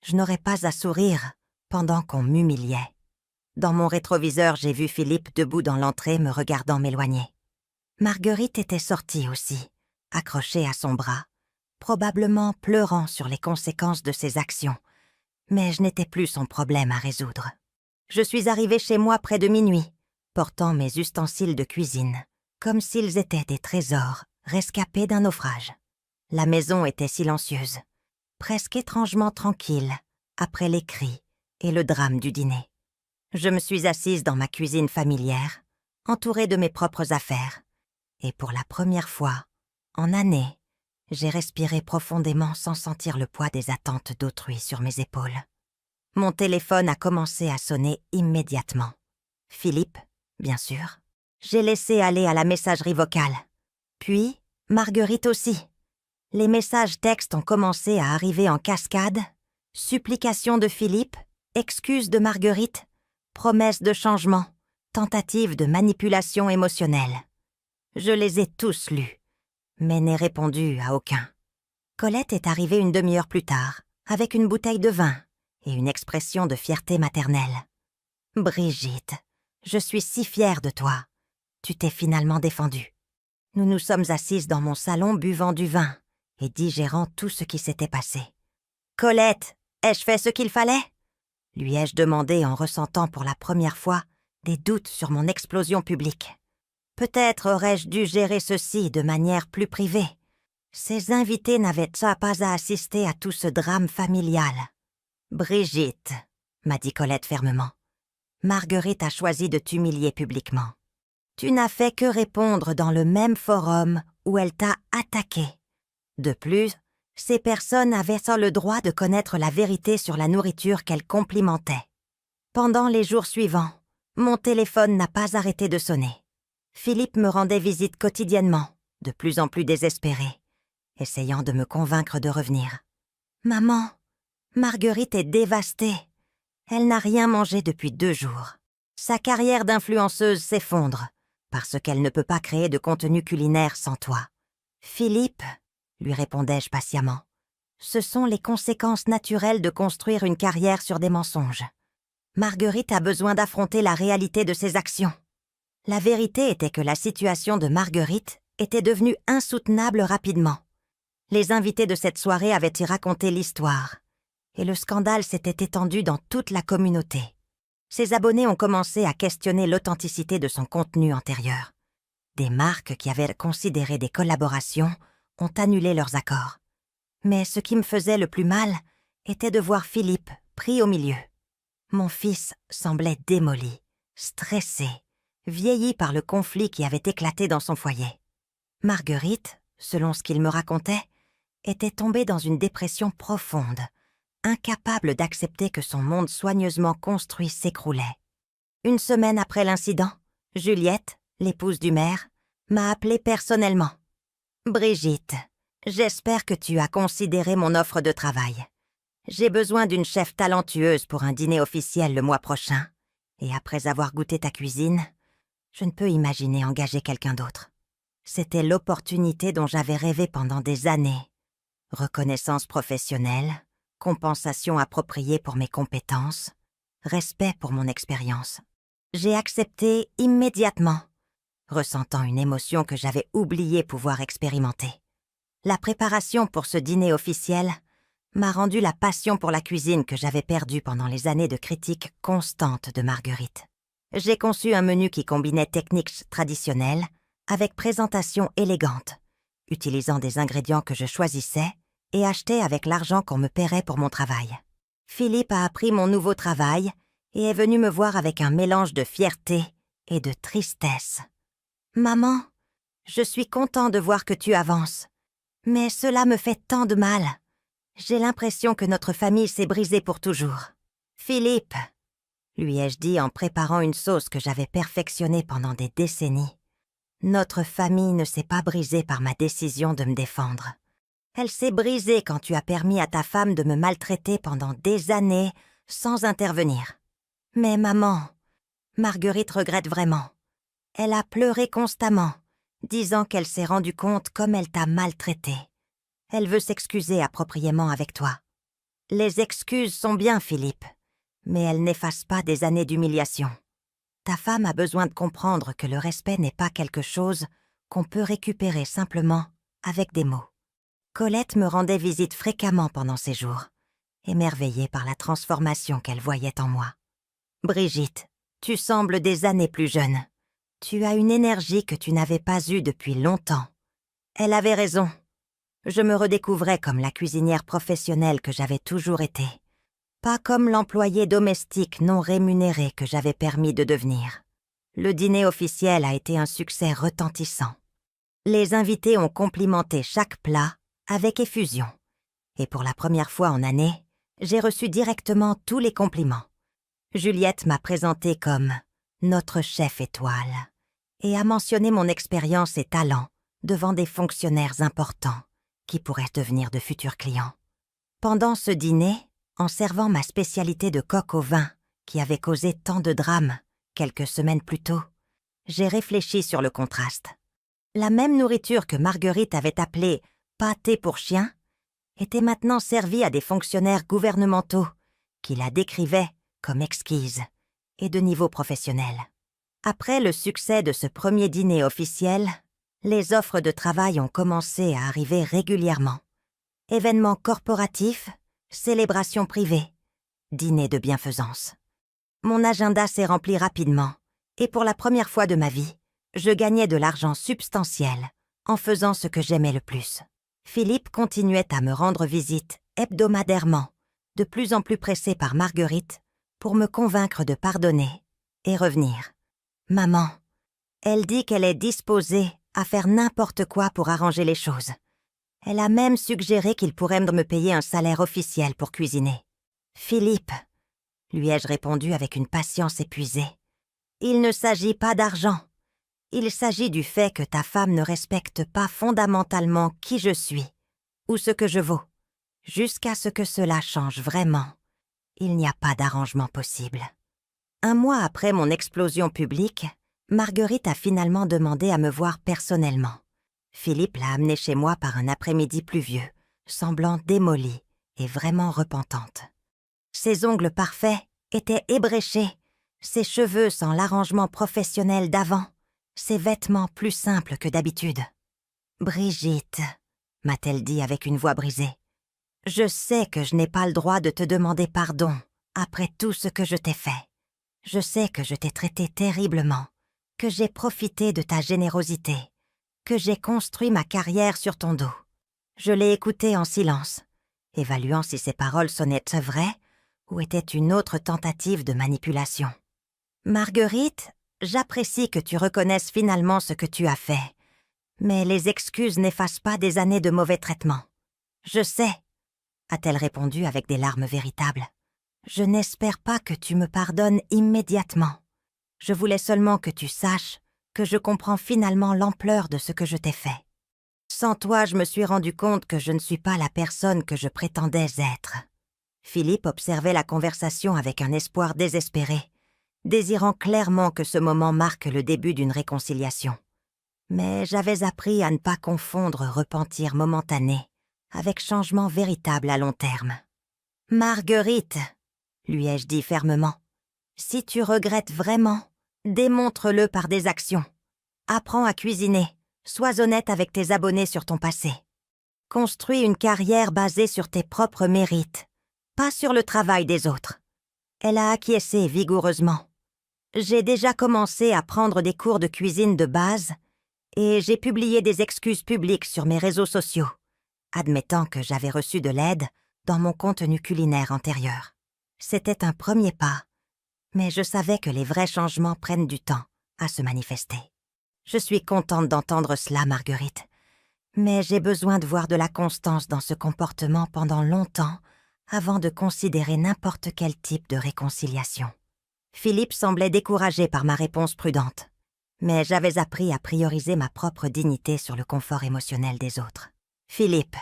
Speaker 1: Je n'aurais pas à sourire pendant qu'on m'humiliait. Dans mon rétroviseur, j'ai vu Philippe debout dans l'entrée me regardant m'éloigner. Marguerite était sortie aussi, accrochée à son bras, probablement pleurant sur les conséquences de ses actions, mais je n'étais plus son problème à résoudre. Je suis arrivée chez moi près de minuit, portant mes ustensiles de cuisine, comme s'ils étaient des trésors rescapés d'un naufrage. La maison était silencieuse, presque étrangement tranquille, après les cris et le drame du dîner. Je me suis assise dans ma cuisine familière, entourée de mes propres affaires, et pour la première fois, en années, j'ai respiré profondément sans sentir le poids des attentes d'autrui sur mes épaules. Mon téléphone a commencé à sonner immédiatement. Philippe, bien sûr. J'ai laissé aller à la messagerie vocale. Puis, Marguerite aussi. Les messages textes ont commencé à arriver en cascade. Supplications de Philippe, excuses de Marguerite, promesses de changement, tentatives de manipulation émotionnelle. Je les ai tous lus, mais n'ai répondu à aucun. Colette est arrivée une demi-heure plus tard, avec une bouteille de vin et une expression de fierté maternelle. « Brigitte, je suis si fière de toi. Tu t'es finalement défendue. » Nous nous sommes assises dans mon salon buvant du vin et digérant tout ce qui s'était passé. « Colette, ai-je fait ce qu'il fallait ?» lui ai-je demandé en ressentant pour la première fois des doutes sur mon explosion publique. Peut-être aurais-je dû gérer ceci de manière plus privée. Ces invités n'avaient pas à assister à tout ce drame familial. « Brigitte, » m'a dit Colette fermement, « Marguerite a choisi de t'humilier publiquement. Tu n'as fait que répondre dans le même forum où elle t'a attaqué. De plus, ces personnes avaient le droit de connaître la vérité sur la nourriture qu'elles complimentaient. Pendant les jours suivants, mon téléphone n'a pas arrêté de sonner. Philippe me rendait visite quotidiennement, de plus en plus désespéré, essayant de me convaincre de revenir. « Maman, Marguerite est dévastée. Elle n'a rien mangé depuis 2 jours. Sa carrière d'influenceuse s'effondre, parce qu'elle ne peut pas créer de contenu culinaire sans toi. Philippe, lui répondais-je patiemment, ce sont les conséquences naturelles de construire une carrière sur des mensonges. Marguerite a besoin d'affronter la réalité de ses actions. La vérité était que la situation de Marguerite était devenue insoutenable rapidement. Les invités de cette soirée avaient y raconté l'histoire, et le scandale s'était étendu dans toute la communauté. Ses abonnés ont commencé à questionner l'authenticité de son contenu antérieur. Des marques qui avaient considéré des collaborations ont annulé leurs accords. Mais ce qui me faisait le plus mal était de voir Philippe pris au milieu. Mon fils semblait démoli, stressé, vieilli par le conflit qui avait éclaté dans son foyer. Marguerite, selon ce qu'il me racontait, était tombée dans une dépression profonde, incapable d'accepter que son monde soigneusement construit s'écroulait. 1 semaine après l'incident, Juliette, l'épouse du maire, m'a appelée personnellement. « Brigitte, j'espère que tu as considéré mon offre de travail. J'ai besoin d'une chef talentueuse pour un dîner officiel le mois prochain. Et après avoir goûté ta cuisine, je ne peux imaginer engager quelqu'un d'autre. C'était l'opportunité dont j'avais rêvé pendant des années. Reconnaissance professionnelle, compensation appropriée pour mes compétences, respect pour mon expérience. J'ai accepté immédiatement, ressentant une émotion que j'avais oublié pouvoir expérimenter. La préparation pour ce dîner officiel m'a rendu la passion pour la cuisine que j'avais perdue pendant les années de critiques constantes de Marguerite. J'ai conçu un menu qui combinait techniques traditionnelles avec présentation élégante, utilisant des ingrédients que je choisissais et achetais avec l'argent qu'on me paierait pour mon travail. Philippe a appris mon nouveau travail et est venu me voir avec un mélange de fierté et de tristesse. « Maman, je suis content de voir que tu avances, mais cela me fait tant de mal. J'ai l'impression que notre famille s'est brisée pour toujours. »« Philippe, » lui ai-je dit en préparant une sauce que j'avais perfectionnée pendant des décennies. « Notre famille ne s'est pas brisée par ma décision de me défendre. Elle s'est brisée quand tu as permis à ta femme de me maltraiter pendant des années sans intervenir. Mais maman, Marguerite regrette vraiment. Elle a pleuré constamment, disant qu'elle s'est rendue compte comme elle t'a maltraité. Elle veut s'excuser appropriément avec toi. Les excuses sont bien, Philippe, mais elles n'effacent pas des années d'humiliation. Ta femme a besoin de comprendre que le respect n'est pas quelque chose qu'on peut récupérer simplement avec des mots. » Colette me rendait visite fréquemment pendant ces jours, émerveillée par la transformation qu'elle voyait en moi. « Brigitte, tu sembles des années plus jeune. Tu as une énergie que tu n'avais pas eue depuis longtemps. » Elle avait raison. Je me redécouvrais comme la cuisinière professionnelle que j'avais toujours été, pas comme l'employée domestique non rémunérée que j'avais permis de devenir. Le dîner officiel a été un succès retentissant. Les invités ont complimenté chaque plat avec effusion. Et pour la première fois en année, j'ai reçu directement tous les compliments. Juliette m'a présentée comme « notre chef étoile » et a mentionné mon expérience et talent devant des fonctionnaires importants qui pourraient devenir de futurs clients. Pendant ce dîner, en servant ma spécialité de coq au vin qui avait causé tant de drames quelques semaines plus tôt, j'ai réfléchi sur le contraste. La même nourriture que Marguerite avait appelée « pâté pour chien » était maintenant servie à des fonctionnaires gouvernementaux qui la décrivaient comme exquise et de niveau professionnel. Après le succès de ce premier dîner officiel, les offres de travail ont commencé à arriver régulièrement. Événements corporatifs, célébrations privées, dîners de bienfaisance. Mon agenda s'est rempli rapidement et pour la première fois de ma vie, je gagnais de l'argent substantiel en faisant ce que j'aimais le plus. Philippe continuait à me rendre visite hebdomadairement, de plus en plus pressé par Marguerite pour me convaincre de pardonner et revenir. Maman, elle dit qu'elle est disposée à faire n'importe quoi pour arranger les choses. Elle a même suggéré qu'il pourrait me payer un salaire officiel pour cuisiner. Philippe, lui ai-je répondu avec une patience épuisée, il ne s'agit pas d'argent. Il s'agit du fait que ta femme ne respecte pas fondamentalement qui je suis ou ce que je vaux. Jusqu'à ce que cela change vraiment, il n'y a pas d'arrangement possible. Un mois après mon explosion publique, Marguerite a finalement demandé à me voir personnellement. Philippe l'a amenée chez moi par un après-midi pluvieux, semblant démolie et vraiment repentante. Ses ongles parfaits étaient ébréchés, ses cheveux sans l'arrangement professionnel d'avant, ses vêtements plus simples que d'habitude. « Brigitte », m'a-t-elle dit avec une voix brisée, « je sais que je n'ai pas le droit de te demander pardon après tout ce que je t'ai fait. Je sais que je t'ai traité terriblement, que j'ai profité de ta générosité, que j'ai construit ma carrière sur ton dos. » Je l'ai écoutée en silence, évaluant si ses paroles sonnaient vraies ou étaient une autre tentative de manipulation. « Marguerite, j'apprécie que tu reconnaisses finalement ce que tu as fait, mais les excuses n'effacent pas des années de mauvais traitements. Je sais, » a-t-elle répondu avec des larmes véritables. « Je n'espère pas que tu me pardonnes immédiatement. Je voulais seulement que tu saches que je comprends finalement l'ampleur de ce que je t'ai fait. Sans toi, je me suis rendu compte que je ne suis pas la personne que je prétendais être. » Philippe observait la conversation avec un espoir désespéré, désirant clairement que ce moment marque le début d'une réconciliation. Mais j'avais appris à ne pas confondre repentir momentané avec changement véritable à long terme. « Marguerite !» lui ai-je dit fermement. « Si tu regrettes vraiment, démontre-le par des actions. Apprends à cuisiner, sois honnête avec tes abonnés sur ton passé. Construis une carrière basée sur tes propres mérites, pas sur le travail des autres. » Elle a acquiescé vigoureusement. J'ai déjà commencé à prendre des cours de cuisine de base et j'ai publié des excuses publiques sur mes réseaux sociaux, admettant que j'avais reçu de l'aide dans mon contenu culinaire antérieur. C'était un premier pas, mais je savais que les vrais changements prennent du temps à se manifester. Je suis contente d'entendre cela, Marguerite, mais j'ai besoin de voir de la constance dans ce comportement pendant longtemps avant de considérer n'importe quel type de réconciliation. Philippe semblait découragé par ma réponse prudente, mais j'avais appris à prioriser ma propre dignité sur le confort émotionnel des autres. « Philippe,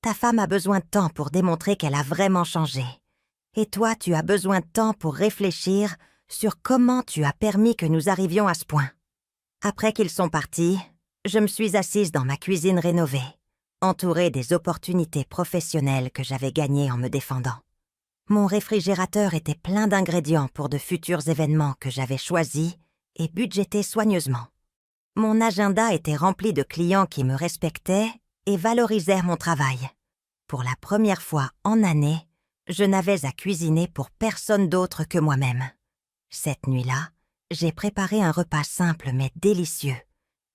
Speaker 1: ta femme a besoin de temps pour démontrer qu'elle a vraiment changé. Et toi, tu as besoin de temps pour réfléchir sur comment tu as permis que nous arrivions à ce point. » Après qu'ils sont partis, je me suis assise dans ma cuisine rénovée, entourée des opportunités professionnelles que j'avais gagnées en me défendant. Mon réfrigérateur était plein d'ingrédients pour de futurs événements que j'avais choisis et budgétés soigneusement. Mon agenda était rempli de clients qui me respectaient et valorisaient mon travail. Pour la première fois en années, je n'avais à cuisiner pour personne d'autre que moi-même. Cette nuit-là, j'ai préparé un repas simple mais délicieux,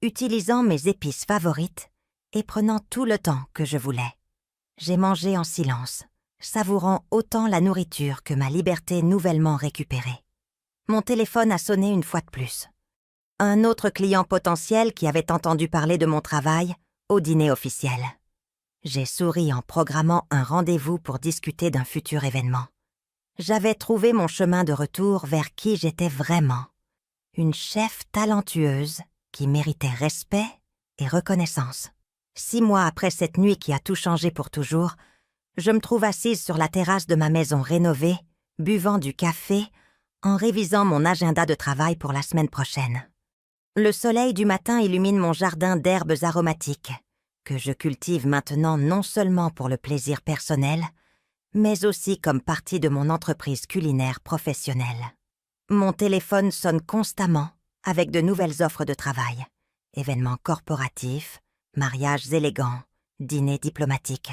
Speaker 1: utilisant mes épices favorites et prenant tout le temps que je voulais. J'ai mangé en silence, savourant autant la nourriture que ma liberté nouvellement récupérée. Mon téléphone a sonné une fois de plus. Un autre client potentiel qui avait entendu parler de mon travail au dîner officiel. J'ai souri en programmant un rendez-vous pour discuter d'un futur événement. J'avais trouvé mon chemin de retour vers qui j'étais vraiment. Une chef talentueuse qui méritait respect et reconnaissance. 6 mois après cette nuit qui a tout changé pour toujours, je me trouve assise sur la terrasse de ma maison rénovée, buvant du café, en révisant mon agenda de travail pour la semaine prochaine. Le soleil du matin illumine mon jardin d'herbes aromatiques, que je cultive maintenant non seulement pour le plaisir personnel, mais aussi comme partie de mon entreprise culinaire professionnelle. Mon téléphone sonne constamment avec de nouvelles offres de travail, événements corporatifs, mariages élégants, dîners diplomatiques.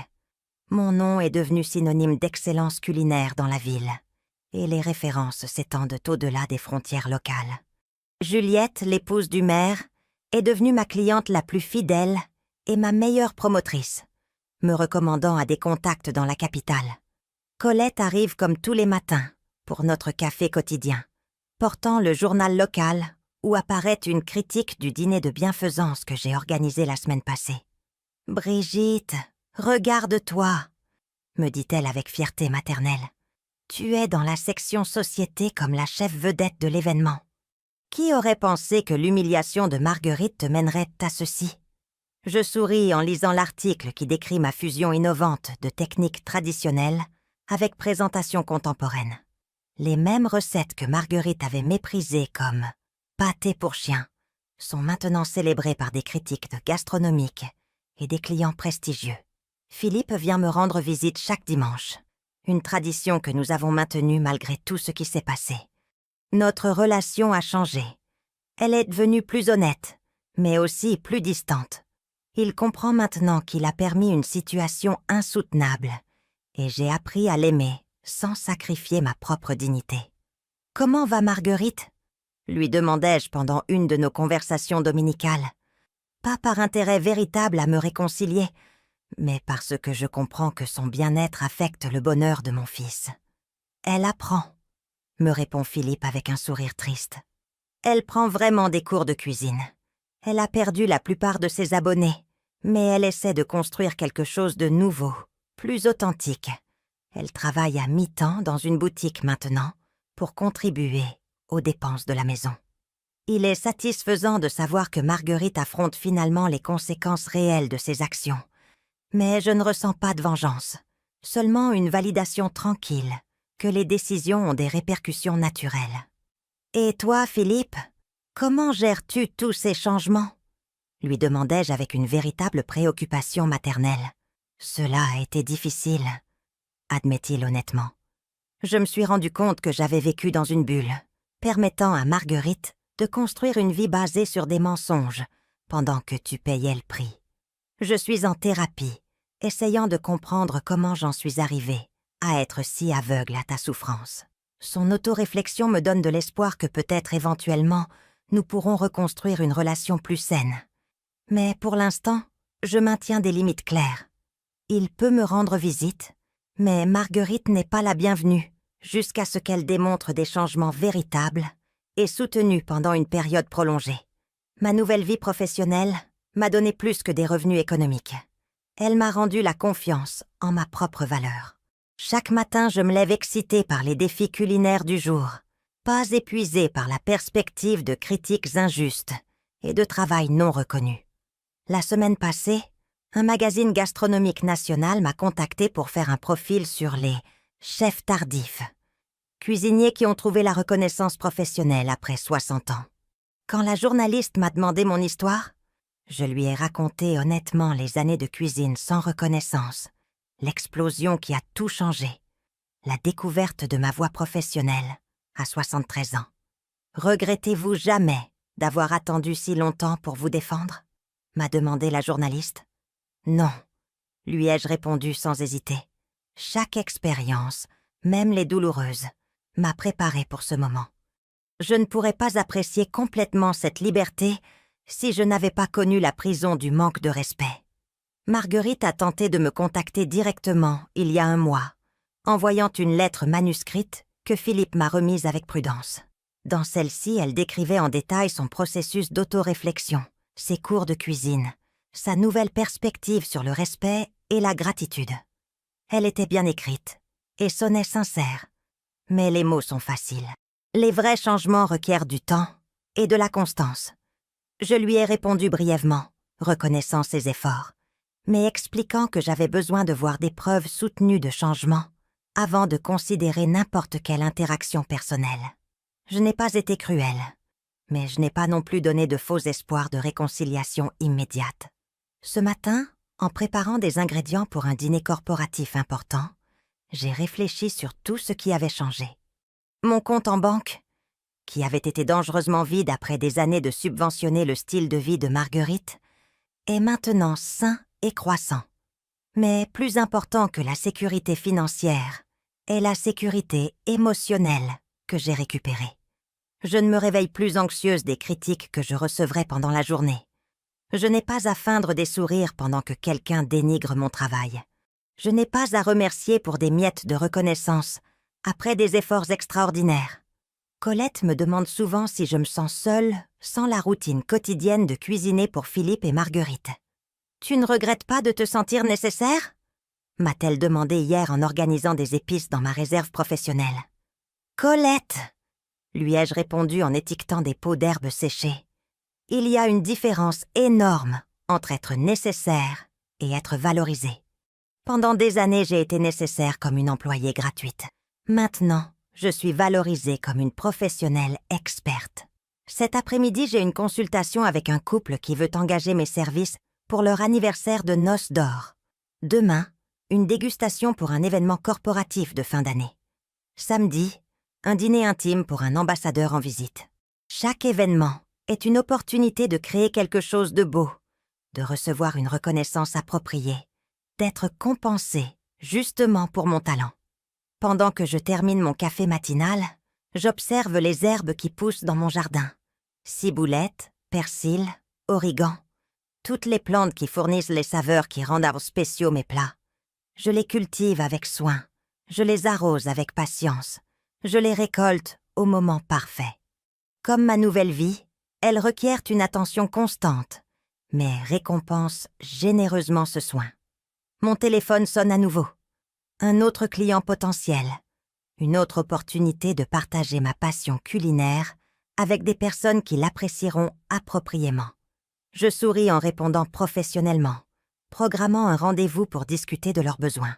Speaker 1: Mon nom est devenu synonyme d'excellence culinaire dans la ville, et les références s'étendent au-delà des frontières locales. Juliette, l'épouse du maire, est devenue ma cliente la plus fidèle et ma meilleure promotrice, me recommandant à des contacts dans la capitale. Colette arrive comme tous les matins pour notre café quotidien, portant le journal local où apparaît une critique du dîner de bienfaisance que j'ai organisé la semaine passée. « Brigitte, regarde-toi !» me dit-elle avec fierté maternelle. « Tu es dans la section société comme la chef vedette de l'événement. Qui aurait pensé que l'humiliation de Marguerite te mènerait à ceci ?» Je souris en lisant l'article qui décrit ma fusion innovante de techniques traditionnelles avec présentation contemporaine. Les mêmes recettes que Marguerite avait méprisées comme pâté pour chien sont maintenant célébrées par des critiques de gastronomiques et des clients prestigieux. Philippe vient me rendre visite chaque dimanche, une tradition que nous avons maintenue malgré tout ce qui s'est passé. Notre relation a changé. Elle est devenue plus honnête, mais aussi plus distante. Il comprend maintenant qu'il a permis une situation insoutenable, et j'ai appris à l'aimer sans sacrifier ma propre dignité. « Comment va Marguerite ?» lui demandai-je pendant une de nos conversations dominicales. Pas par intérêt véritable à me réconcilier, mais parce que je comprends que son bien-être affecte le bonheur de mon fils. « Elle apprend », me répond Philippe avec un sourire triste. « Elle prend vraiment des cours de cuisine. Elle a perdu la plupart de ses abonnés, mais elle essaie de construire quelque chose de nouveau, plus authentique. Elle travaille à mi-temps dans une boutique maintenant pour contribuer aux dépenses de la maison. Il est satisfaisant de savoir que Marguerite affronte finalement les conséquences réelles de ses actions. Mais je ne ressens pas de vengeance. seulement une validation tranquille que les décisions ont des répercussions naturelles. « Et toi, Philippe, comment gères-tu tous ces changements ?» lui demandai-je avec une véritable préoccupation maternelle. « Cela a été difficile, » admet-il honnêtement. Je me suis rendu compte que j'avais vécu dans une bulle, permettant à Marguerite de construire une vie basée sur des mensonges pendant que tu payais le prix. Je suis en thérapie, essayant de comprendre comment j'en suis arrivée à être si aveugle à ta souffrance. Son autoréflexion me donne de l'espoir que peut-être éventuellement nous pourrons reconstruire une relation plus saine. Mais pour l'instant, je maintiens des limites claires. Il peut me rendre visite, mais Marguerite n'est pas la bienvenue jusqu'à ce qu'elle démontre des changements véritables et soutenus pendant une période prolongée. Ma nouvelle vie professionnelle m'a donné plus que des revenus économiques. Elle m'a rendu la confiance en ma propre valeur. Chaque matin, je me lève excitée par les défis culinaires du jour, pas épuisée par la perspective de critiques injustes et de travail non reconnu. La semaine passée, un magazine gastronomique national m'a contacté pour faire un profil sur les chefs tardifs, cuisiniers qui ont trouvé la reconnaissance professionnelle après 60 ans. Quand la journaliste m'a demandé mon histoire, je lui ai raconté honnêtement les années de cuisine sans reconnaissance, l'explosion qui a tout changé, la découverte de ma voie professionnelle à 73 ans. Regrettez-vous jamais d'avoir attendu si longtemps pour vous défendre ? M'a demandé la journaliste. Non, lui ai-je répondu sans hésiter. Chaque expérience, même les douloureuses, m'a préparée pour ce moment. Je ne pourrais pas apprécier complètement cette liberté si je n'avais pas connu la prison du manque de respect. Marguerite a tenté de me contacter directement il y a un mois, envoyant une lettre manuscrite que Philippe m'a remise avec prudence. Dans celle-ci, elle décrivait en détail son processus d'autoréflexion, ses cours de cuisine, sa nouvelle perspective sur le respect et la gratitude. Elle était bien écrite et sonnait sincère, mais les mots sont faciles. Les vrais changements requièrent du temps et de la constance. Je lui ai répondu brièvement, reconnaissant ses efforts, mais expliquant que j'avais besoin de voir des preuves soutenues de changement avant de considérer n'importe quelle interaction personnelle. Je n'ai pas été cruelle, mais je n'ai pas non plus donné de faux espoirs de réconciliation immédiate. Ce matin, en préparant des ingrédients pour un dîner corporatif important, j'ai réfléchi sur tout ce qui avait changé. Mon compte en banque, qui avait été dangereusement vide après des années de subventionner le style de vie de Marguerite, est maintenant sain et croissant. Mais plus important que la sécurité financière est la sécurité émotionnelle que j'ai récupérée. Je ne me réveille plus anxieuse des critiques que je recevrai pendant la journée. Je n'ai pas à feindre des sourires pendant que quelqu'un dénigre mon travail. Je n'ai pas à remercier pour des miettes de reconnaissance après des efforts extraordinaires. Colette me demande souvent si je me sens seule sans la routine quotidienne de cuisiner pour Philippe et Marguerite. « Tu ne regrettes pas de te sentir nécessaire ?» m'a-t-elle demandé hier en organisant des épices dans ma réserve professionnelle. « Colette !» lui ai-je répondu en étiquetant des pots d'herbes séchées. « Il y a une différence énorme entre être nécessaire et être valorisé. Pendant des années, j'ai été nécessaire comme une employée gratuite. Maintenant, je suis valorisée comme une professionnelle experte. Cet après-midi, j'ai une consultation avec un couple qui veut engager mes services pour leur anniversaire de noces d'or. Demain, une dégustation pour un événement corporatif de fin d'année. Samedi, un dîner intime pour un ambassadeur en visite. Chaque événement est une opportunité de créer quelque chose de beau, de recevoir une reconnaissance appropriée, d'être compensé justement pour mon talent. Pendant que je termine mon café matinal, j'observe les herbes qui poussent dans mon jardin. Ciboulette, persil, origan, toutes les plantes qui fournissent les saveurs qui rendent spéciaux mes plats. Je les cultive avec soin, je les arrose avec patience, je les récolte au moment parfait. Comme ma nouvelle vie, elles requièrent une attention constante, mais récompense généreusement ce soin. Mon téléphone sonne à nouveau. Un autre client potentiel. Une autre opportunité de partager ma passion culinaire avec des personnes qui l'apprécieront appropriément. Je souris en répondant professionnellement, programmant un rendez-vous pour discuter de leurs besoins.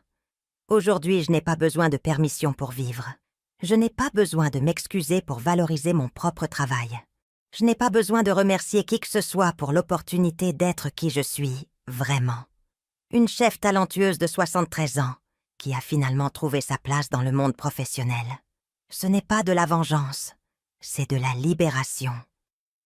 Speaker 1: Aujourd'hui, je n'ai pas besoin de permission pour vivre. Je n'ai pas besoin de m'excuser pour valoriser mon propre travail. Je n'ai pas besoin de remercier qui que ce soit pour l'opportunité d'être qui je suis, vraiment. Une chef talentueuse de 73 ans, qui a finalement trouvé sa place dans le monde professionnel. Ce n'est pas de la vengeance, c'est de la libération.